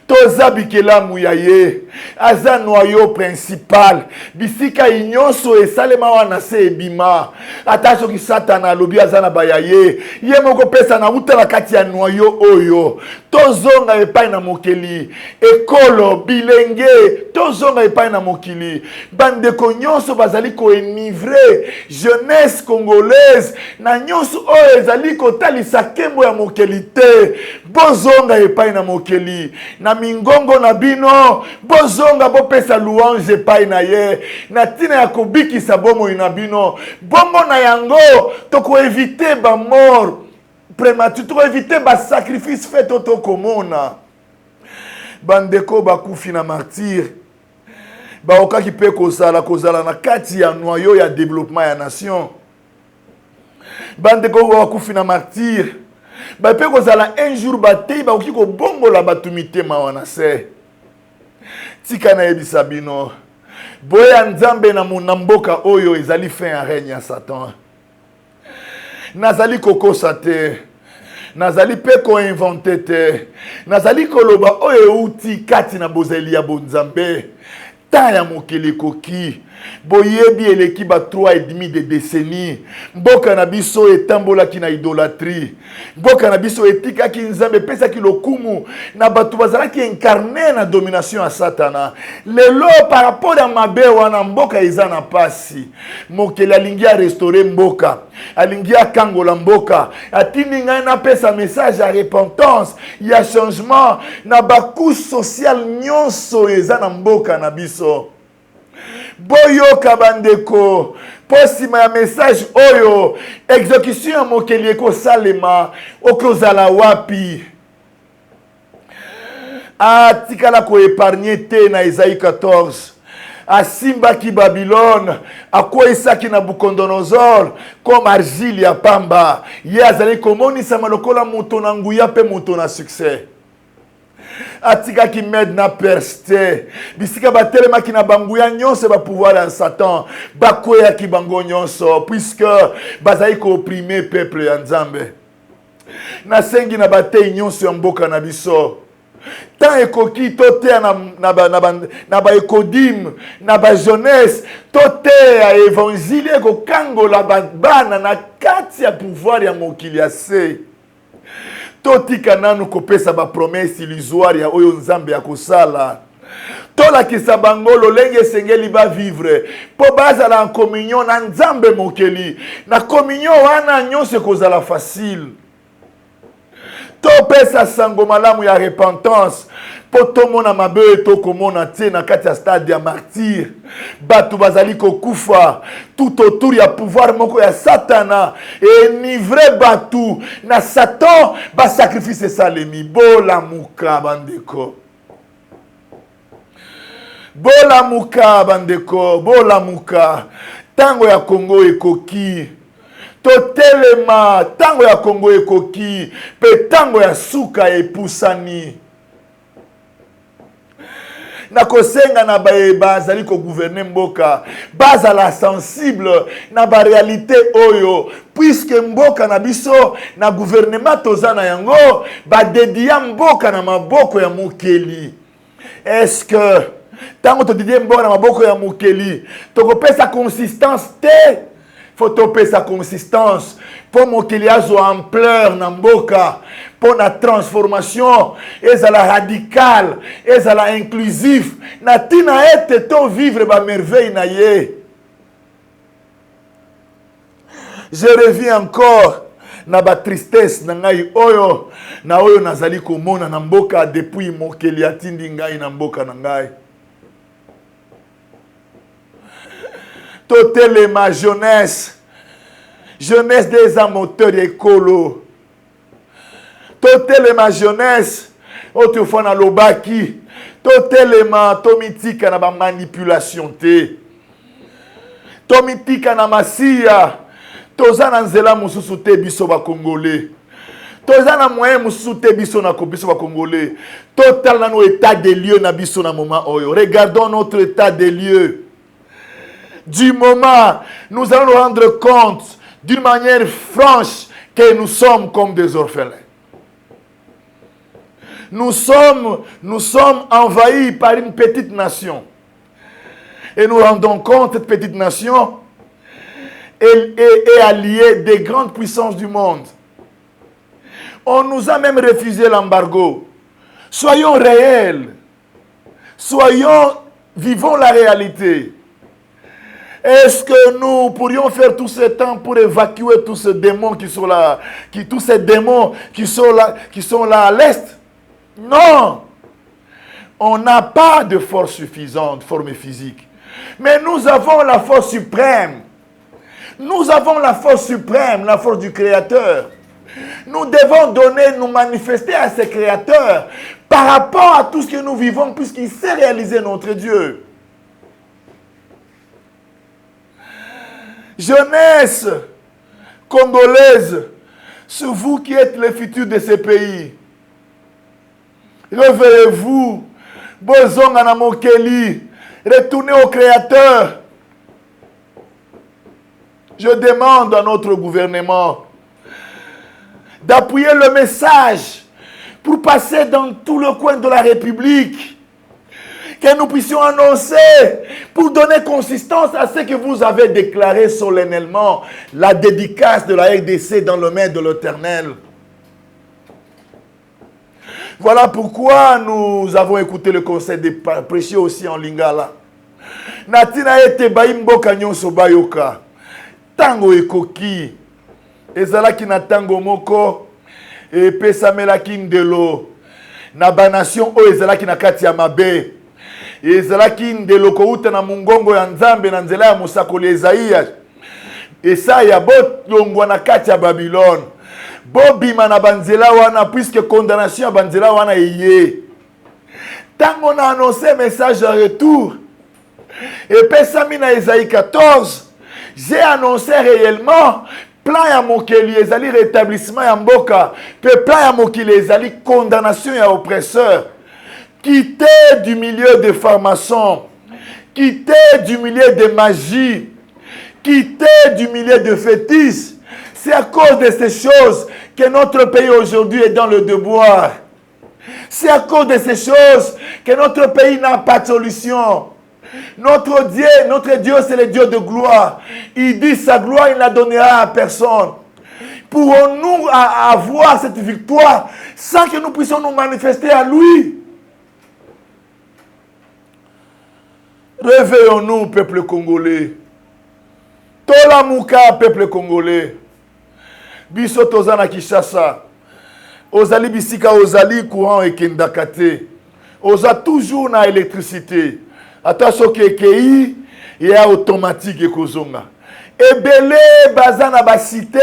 toza bikelamu ya ye aza noyau principal bisika inyonso esalema wana se ebima ata soki satana alobi aza na baya ye moko pesa na uta na kati ya noyau oyo tozonga epai na mokeli ekolo bilenge tozonga epai na mokili bandeko nyonso bazali koenivre jeunesse congolaise na nyonso oyo ezali kotalisa kembo ya mokeli te bozonga epai na mokeli na mingongo na bino bozonga bopesa louange epai na ye na tina ya kobikisa bomoi na bino bongo na yango tokoevite bamort prématuré tokoevite basacrifice fait tokomona bandeko bakufi na martyr baokaki mpe kozala na kati ya noyau ya développement ya nation bandeko bakufi na martyr bape kozala un jour batei bakoki kobongola bato mitema wana se tika na yebisa bino boya Nzambe na mboka oyo ezali fin ya règne ya Satan nazali kokosa te nazali pe koinvente te nazali koloba oyo euti kati na bozeli ya bonzambe ta ya mokili koki boyebi eleki ba 3,5 de décennies mboka na biso etambolaki na idolatrie mboka na biso etikaki Nzambe pesaki lokumu na bato bazalaki incarné na domination ya Satana lelo par rapport à mabe wana mboka eza na pasi mokeli alingi a restaurer mboka alingi akangola mboka atindi ngai na pesa message ya repentance ya changement na bakouche sociale nyonso eza na mboka na biso boyoka bandeko posima ya message oyo exécution ya mokeli ekosalema okozala wapi atikala ko épargner te na Isaïe 14. Asimbaki Babylone, akwesaki Nabucodonosor comme argile ya pamba. Ye azali komonisa malokola moto na nguya pe moto na succès. Atikaki Med na Perste. Bisika batelemaki na banguya nyonso ba pouvoir ya Satan. Bakweyaki bango nyonso puisque bazali ko opprimer peuple ya Nzambe. Nasengi na batei nyonso ya mboka na biso. Tant ekoki tote na ba ekodim na ba jeunesse tote ya évangile ko kangola bana na kati ya pouvoir ya mokili ya se. Totika nanu kopesa ba promesse illusoire ya oyo Nzambe ya kosala. Tola kisa bango lolenge sengeli ba vivre po bazala en communion na Nzambe mokeli. Na communion wana nyonse kozala facile. To pesa sango malamu ya repentance po tomona mabe to komona tie na kati ya stade ya martyr batu bazali kokufa tout autour ya pouvoir moko ya satana enivre batu na Satan ba sacrifice salemi bola muka bandeko bola muka tango ya Congo ekoki totelema tango ya Congo ekoki pe tango ya suka epusani na kosenga na bazali ko gouverner mboka bazala sensible na ba réalité oyo puisque mboka na biso na gouvernement tozana yango ba dédia mboka na maboko ya mokeli. Est-ce que tango to dédia mboka na maboko ya mokeli tokopesa consistance te? Faut topper sa consistance pour mokeli azo ampleur na mboka pour la transformation ezala radical ezala inclusif na tina ete to vivre ba merveille na ye. Je reviens encore na ba tristesse na ngai oyo nazali komona na mboka depuis mokeli atindi ngai na mboka na ngai. Totelema jeunesse des amateurs écolo. Totelema jeunesse autrefois na lobaki. Totelema tomitika na ba manipulation te. Tomitika na masia. Tozana nzela mususu te biso ba congolais. Tozana moyen mususu te biso na biso ba congolais. Total na no état des lieux na biso na moment oyo. Regardons notre état des lieux. Du moment, nous allons nous rendre compte d'une manière franche que nous sommes comme des orphelins. Nous sommes envahis par une petite nation. Et nous rendons compte que cette petite nation est alliée des grandes puissances du monde. On nous a même refusé l'embargo. Soyons réels. Vivons la réalité. Est-ce que nous pourrions faire tout ce temps pour évacuer tous ces démons qui sont là, tous ces démons qui sont là à l'est? Non! On n'a pas de force suffisante, forme physique. Mais nous avons la force suprême. Nous avons la force suprême, la force du Créateur. Nous devons nous manifester à ce Créateur par rapport à tout ce que nous vivons, puisqu'il sait réaliser notre Dieu. Jeunesse congolaise, c'est vous qui êtes le futur de ce pays. Réveillez-vous, bozonga na mokeli, retournez au Créateur. Je demande à notre gouvernement d'appuyer le message pour passer dans tout le coin de la République. Que nous puissions annoncer pour donner consistance à ce que vous avez déclaré solennellement, la dédicace de la RDC dans le main de l'Éternel. Voilà pourquoi nous avons écouté le conseil de prêcher aussi en Lingala. Natina ete baimboka nyonso bayoka. Tango ekoki. Ezalaki na tango moko. E pesamelaki ndelo. Na banation o ezalaki na kati ya mabe. Ezalaki ndelo kouta na mungongo ya Nzambe na nzela ya mosakoli Esaïa. Esaya botlongwa na kati ya Babylone. Bobima na banzela wana puisque condamnation ya banzela wana eye. Tant qu'on a annoncé message de retour, et pesami na Esaïe 14, j'ai annoncé réellement plan ya mokeli ezali rétablissement ya mboka, plan ya mokeli ezali condamnation ya oppresseur. Quitter du milieu des francs-maçons, quitter du milieu de magie, quitter du milieu de fétiches. C'est à cause de ces choses que notre pays aujourd'hui est dans le devoir. C'est à cause de ces choses que notre pays n'a pas de solution. Notre Dieu, c'est le Dieu de gloire. Il dit sa gloire, il ne la donnera à personne. Pourrons-nous avoir cette victoire sans que nous puissions nous manifester à lui? Réveillons-nous, peuple congolais. Tola Mouka, peuple congolais. Biso tozana Kishasa. Ozali bisika, ozali courant et kendakate. Oza toujours na électricité. Attention que il y a automatique et kozonga. Ebele bazana ba cité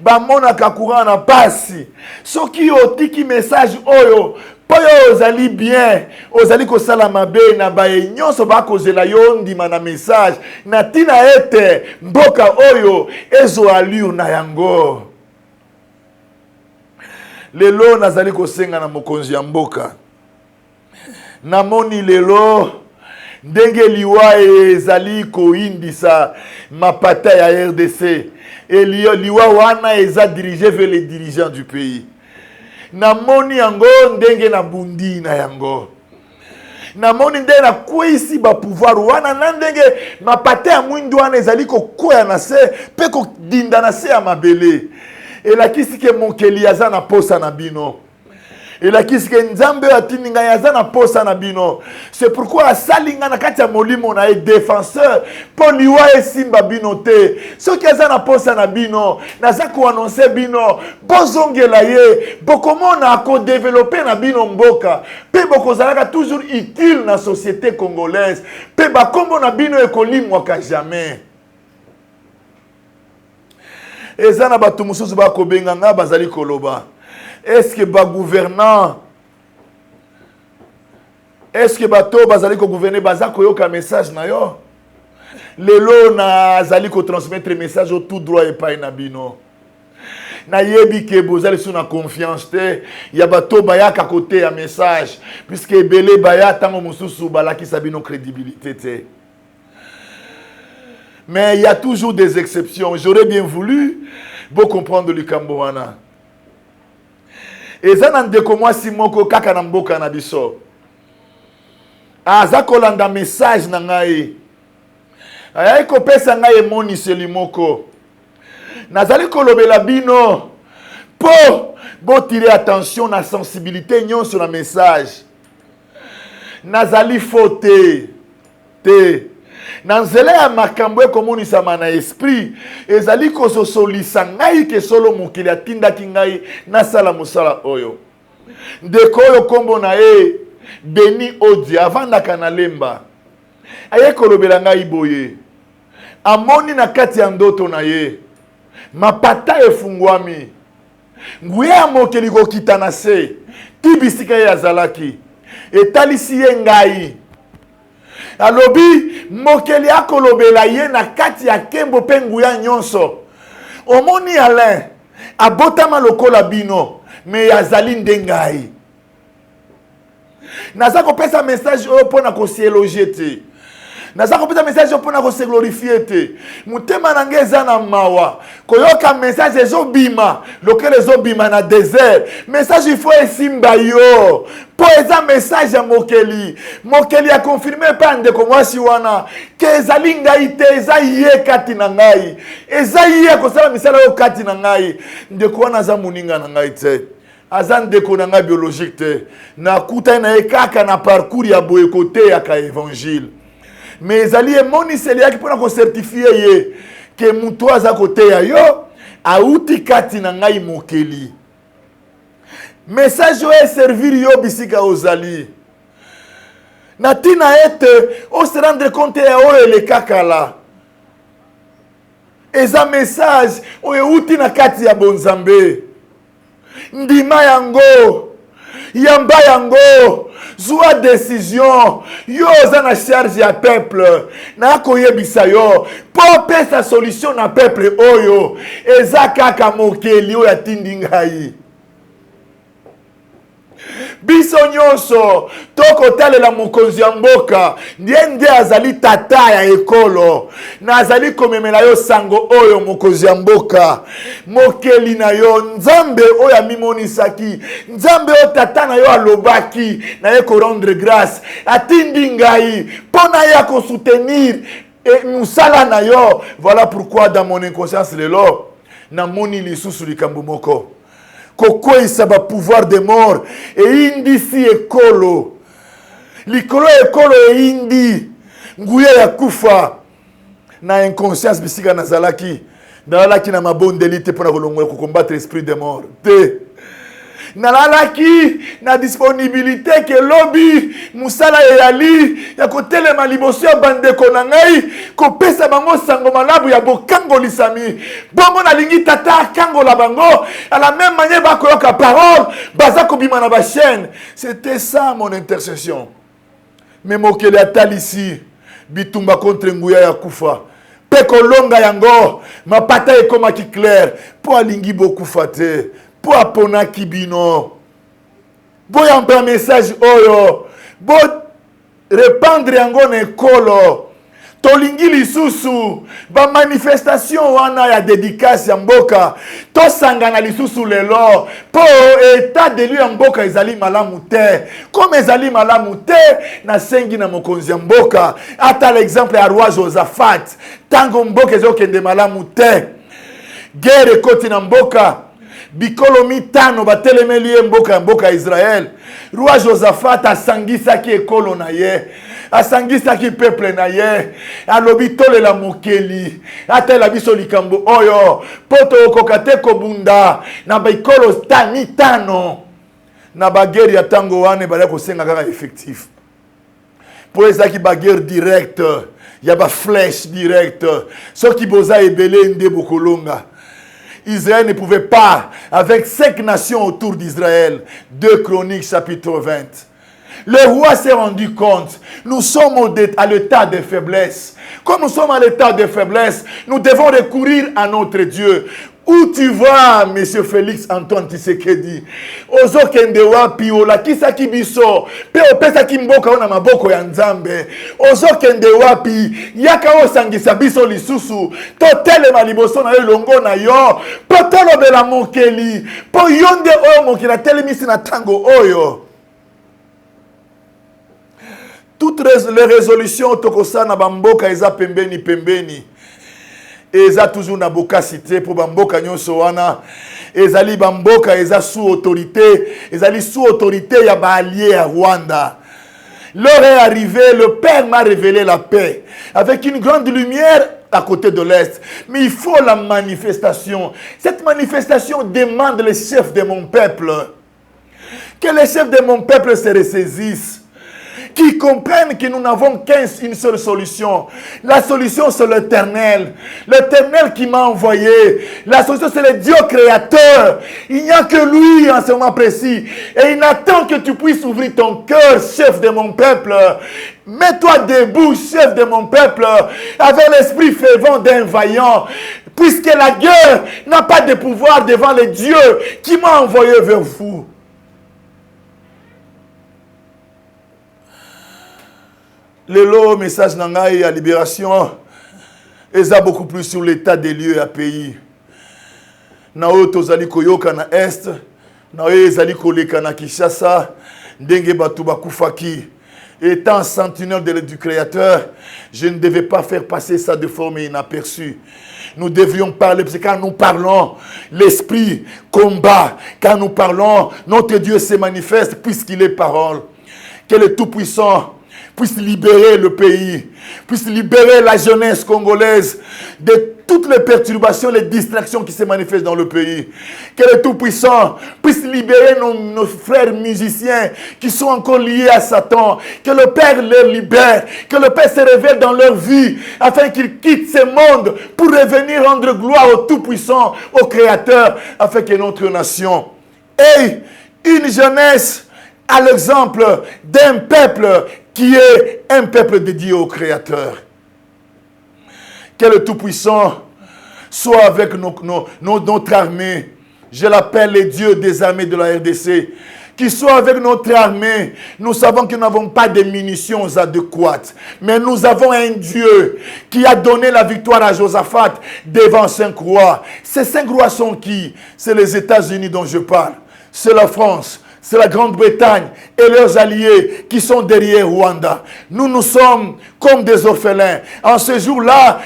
ba monaka courant na pasi. Soki otiki message oyo poyo ozali bien, ozali ko sala mabe na ba nyonso ba kozela yo ndima na message na tina ete mboka oyo ezo aliu na yango. Lelo nazali ko senga na mokonzi ya mboka. Namoni lelo ndenge liwa ezali ko indisa mapata ya RDC et liwa wana eza dirigé vers les dirigeants du pays. Namoni yango ndenge na bundi na yango. Namoni ndenge na kwisi ba pouvoir wana na ndenge mapata ya mwindu wana ezali ko koya na se pe ko dinda na se ya mabele. Et la kisi ke monkeli aza na posa na bino. Et la kisi ke nzambe atininga yaza na posa na bino. C'est pourquoi salinga na kati ya molimo na e défenseur po liwa esimba bino te. Soki aza na posa na bino, naza ko annoncer bino, bozongela ye, bokomona ako développer na bino mboka. Pe bokozalaka toujours utile na société congolaise. Pe bakombo na bino ekolimwaka jamais. Ezana batu mususu ba kobenga nga bazali koloba. Est-ce que ba gouvernant, est-ce que bato bazali ko gouverner bazako yoka message na yo? Lelo na zali ko transmettre message au tout droit et pas na bino. Na yebi ke bozali sous na confiance te, ya bato bayaka côté ya message puisque belé baya tango mususu balaki sabino crédibilité te. Mais il y a toujours des exceptions. J'aurais bien voulu vous comprendre le Kamboana. Et ça n'a pas moi si moko kaka na mboka na biso. Aza kolanda message na ngai. Ayai ko pesa ngai moni seli moko. Nazali kolobela bino po bo tirer attention na sensibilité nyon sur la message. Nazali faute te. Nanzele ya makambo ekomonisa na esprit ezali ko sosolisa ngai ke solo mokili atindaki ngai na sala musala oyo. Ndeko oyo kombo na e Beni Odi avandaka na lemba. Aye kolobela ngai boye. Amoni na kati ya ndoto na ye. Mapata efungwami. Nguye ya mokili kokita na se. Tibisika ye azalaki. Etalisi ye ngai. Alobi mokeli akolobela ye na kati ya kembo pengu ya nyonso. Omoni Alain abotama lokola bino me yazali ndengai. Naza kopesa message oyo pona ko sieloger te. Naza kopesa message oyo pona ko se glorifier te. Mutema na ngeza na mawa. Koyoka message ezobima, lokel ezobima na désert. Message il faut esimba yo. Po eza message ya mokeli. Mokeli a confirmé pa ndeko mwasi wana ke ezali ngai te, eza ye kati na ngai. Eza ye kosala misala yo kati na ngai. Ndeko wana za muninga na ngai te. Aza ndeko na ngai biologique te. Na kuta na ekaka na parcours ya boye kote ya ka évangile. Mais ezali emoni seliaki pona ko certifier ye ke mutu aza kote ya yo auti kati na ngai mokeli. Message est servir yo bisika ozali. Natina ete o se rendre compte ya oyo le kakala. Eza message oyo uti na kati ya bonzambe. Ndima yango, yamba yango, Zwa décision. Yo za na charge ya peuple. Na koyebisa yo. Po pesa solution na peuple oyo. Eza kaka mokeli oyo atindi ngai. Biso nyonso tokotalela mokonzi ya mboka ndiye azali tata ya ekolo na azali komemela yo sango oyo mokonzi ya mboka mokeli na yo nzambe oyo amimonisaki nzambe oyo tata na yo alobaki na ye ko rendre grâce atindi ngai mpona ya kosoutenir musala na yo. Voilà pourquoi dans mon inconscience lelo namoni lisusu likambo moko kokweyisa ba pouvoir de mort indi si ekolo likolo ekolo indi nguya ya kufa na inconscience bisika nazalaki na mabondeli te mpona kolongola combattre esprit de mort te nalalaki na disponibilité ke lobi musala eyali ya kotelema liboso ya bandeko na ngai kopesa bango sango malabu ya bokangolisami bongo nalingi tata akangola bango à la même manière bakoyoka parole baza kobima na bachaîne. C'était ça mon intercession. Mais mokeli atalisi bitumba contre nguya ya kufa pe kolonga yango mapata ekomaki clair po alingi bokufa te po apona kibino boya mpe message oyo bo répandre yango na ekolo tolingi lisusu ba manifestation wana ya dédicace ya mboka tosangana lisusu lelo po état de lieu ya mboka ezali malamu te comme ezali malamu te na sengi na mokonzi ya mboka ata l'exemple ya roi Josaphat tango mboka ezokende malamu te guerre ekoti na mboka bikolo mitano batelemeli ye mboka Israël. Roi Josaphat asangisaki ekolo na ye asangisaki peuple na ye alobi tolela mokeli atela biso likambo oyo poto okokate kobunda na bikolo mitano na bageri ya tango wane bala kosenga kaka effectif po ezaki bageri direct ya ba flèche direct soki boza ebele nde bokolonga. Israël ne pouvait pas, avec 5 nations autour d'Israël. 2 Chroniques, chapitre 20. Le roi s'est rendu compte, nous sommes à l'état de faiblesse. Comme nous sommes à l'état de faiblesse, nous devons recourir à notre Dieu. Où tu vas, monsieur Félix Antoine Tshisekedi? Ozo kende wapi olakisa kibiso pe opesa kimboka ona maboko ya nzambe. Ozo kende wapi yaka osangisa biso lisusu totelema liboso na yo longo na yo po tolobela mokeli po yonde oyo mokili atelemisi na tango oyo. Toutes les résolutions tokosana bamboka eza pembeni eza toujours na boka cité pour bamboka nyonso wana ezali bamboka eza sous autorité ya ba allié à Rwanda. L'heure est arrivée, le Père m'a révélé la paix avec une grande lumière à côté de l'Est. Mais il faut la manifestation. Cette manifestation demande les chefs de mon peuple. Que les chefs de mon peuple se ressaisissent. Qui comprennent que nous n'avons qu'une seule solution. La solution, c'est l'Éternel. L'Éternel qui m'a envoyé. La solution, c'est le Dieu créateur. Il n'y a que lui en ce moment précis. Et il attend que tu puisses ouvrir ton cœur, chef de mon peuple. Mets-toi debout, chef de mon peuple, avec l'esprit fervent d'un vaillant. Puisque la guerre n'a pas de pouvoir devant le Dieu qui m'a envoyé vers vous. Le message nangai à libération est beaucoup plus sur l'état des lieux à pays. Nao tozali koyoka na est, nao ezali koleka na Kinshasa, ndenge batu bakufaki. Étant sentinelle du Créateur, je ne devais pas faire passer ça de forme inaperçue. Nous devrions parler, parce que quand nous parlons, l'esprit combat. Quand nous parlons, notre Dieu se manifeste puisqu'il est parole. Que le Tout-Puissant puisse libérer le pays, puisse libérer la jeunesse congolaise de toutes les perturbations, les distractions qui se manifestent dans le pays. Que le Tout-Puissant puisse libérer nos frères musiciens qui sont encore liés à Satan. Que le Père les libère, que le Père se révèle dans leur vie afin qu'ils quittent ce monde pour revenir rendre gloire au Tout-Puissant, au Créateur, afin que notre nation ait une jeunesse à l'exemple d'un peuple qui est un peuple dédié au Créateur. Que le Tout-Puissant soit avec notre armée. Je l'appelle les dieux des armées de la RDC. Qui soit avec notre armée. Nous savons que nous n'avons pas de munitions adéquates. Mais nous avons un Dieu qui a donné la victoire à Josaphat devant 5 rois. Ces 5 rois sont qui? C'est les États-Unis dont je parle. C'est la France. C'est la Grande-Bretagne et leurs alliés qui sont derrière Rwanda. Nous sommes comme des orphelins. En ce jour-là,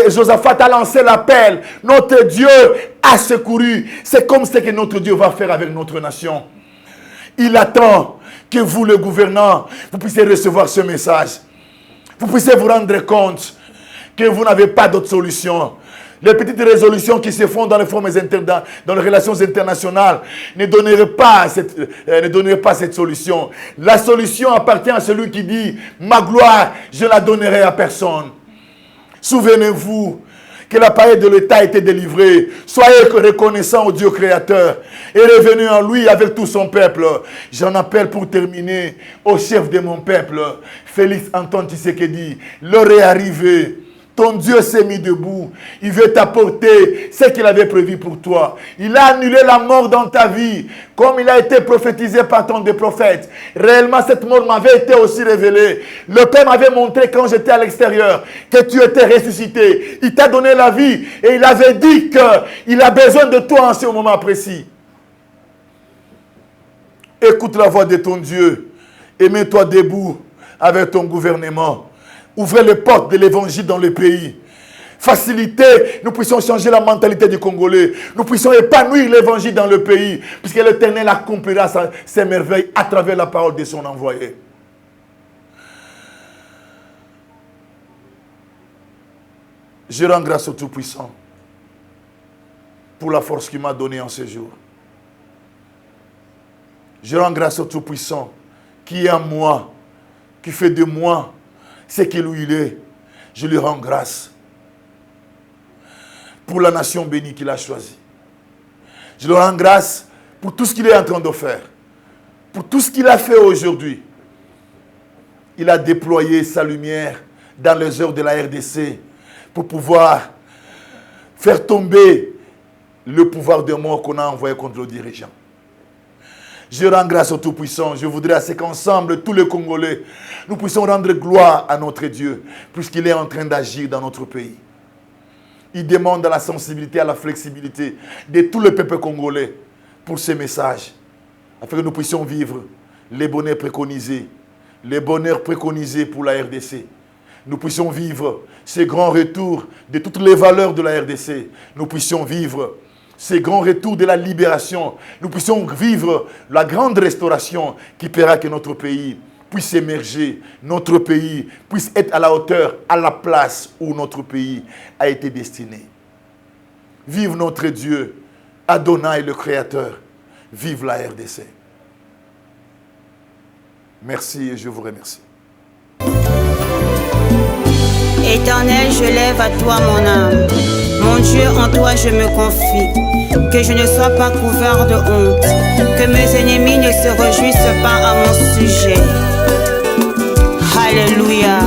Josaphat a lancé l'appel. Notre Dieu a secouru. C'est comme ce que notre Dieu va faire avec notre nation. Il attend que vous, le gouvernant, vous puissiez recevoir ce message. Vous puissiez vous rendre compte que vous n'avez pas d'autre solution. Les petites résolutions qui se font dans les formes dans les relations internationales ne donneraient pas cette solution. La solution appartient à celui qui dit « Ma gloire, je la donnerai à personne ». Souvenez-vous que l'appareil de l'État a été délivré. Soyez reconnaissants au Dieu créateur et revenez en lui avec tout son peuple. J'en appelle pour terminer au chef de mon peuple, Félix Antoine Tshisekedi. L'heure est arrivée. Ton Dieu s'est mis debout. Il veut t'apporter ce qu'il avait prévu pour toi. Il a annulé la mort dans ta vie, comme il a été prophétisé par ton des prophètes. Réellement, cette mort m'avait été aussi révélée. Le Père m'avait montré quand j'étais à l'extérieur que tu étais ressuscité. Il t'a donné la vie et il avait dit qu'il a besoin de toi en ce moment précis. Écoute la voix de ton Dieu et mets-toi debout avec ton gouvernement. Ouvrez les portes de l'évangile dans le pays. Faciliter, nous puissions changer la mentalité du Congolais. Nous puissions épanouir l'évangile dans le pays. Puisque l'Éternel accomplira ses merveilles à travers la parole de son envoyé. Je rends grâce au Tout-Puissant pour la force qu'il m'a donnée en ce jour. Je rends grâce au Tout-Puissant qui est en moi, qui fait de moi ce qu'il où il est. Je lui rends grâce pour la nation bénie qu'il a choisie. Je lui rends grâce pour tout ce qu'il est en train de faire, pour tout ce qu'il a fait aujourd'hui. Il a déployé sa lumière dans les heures de la RDC pour pouvoir faire tomber le pouvoir de mort qu'on a envoyé contre le dirigeant. Je rends grâce au Tout-Puissant. Je voudrais à ce qu'ensemble, tous les Congolais, nous puissions rendre gloire à notre Dieu, puisqu'il est en train d'agir dans notre pays. Il demande à la sensibilité, à la flexibilité de tout le peuple congolais pour ce message, afin que nous puissions vivre les bonheurs préconisés pour la RDC. Nous puissions vivre ces grands retours de toutes les valeurs de la RDC. Nous puissions vivre ces grands retours de la libération. Nous puissions vivre la grande restauration qui fera que notre pays puisse émerger, notre pays puisse être à la hauteur, à la place où notre pays a été destiné. Vive notre Dieu, Adonai le Créateur. Vive la RDC. Merci et je vous remercie. Éternel, je lève à toi mon âme. Mon Dieu, en toi je me confie. Que je ne sois pas couvert de honte. Que mes ennemis ne se réjouissent pas à mon sujet. Alléluia.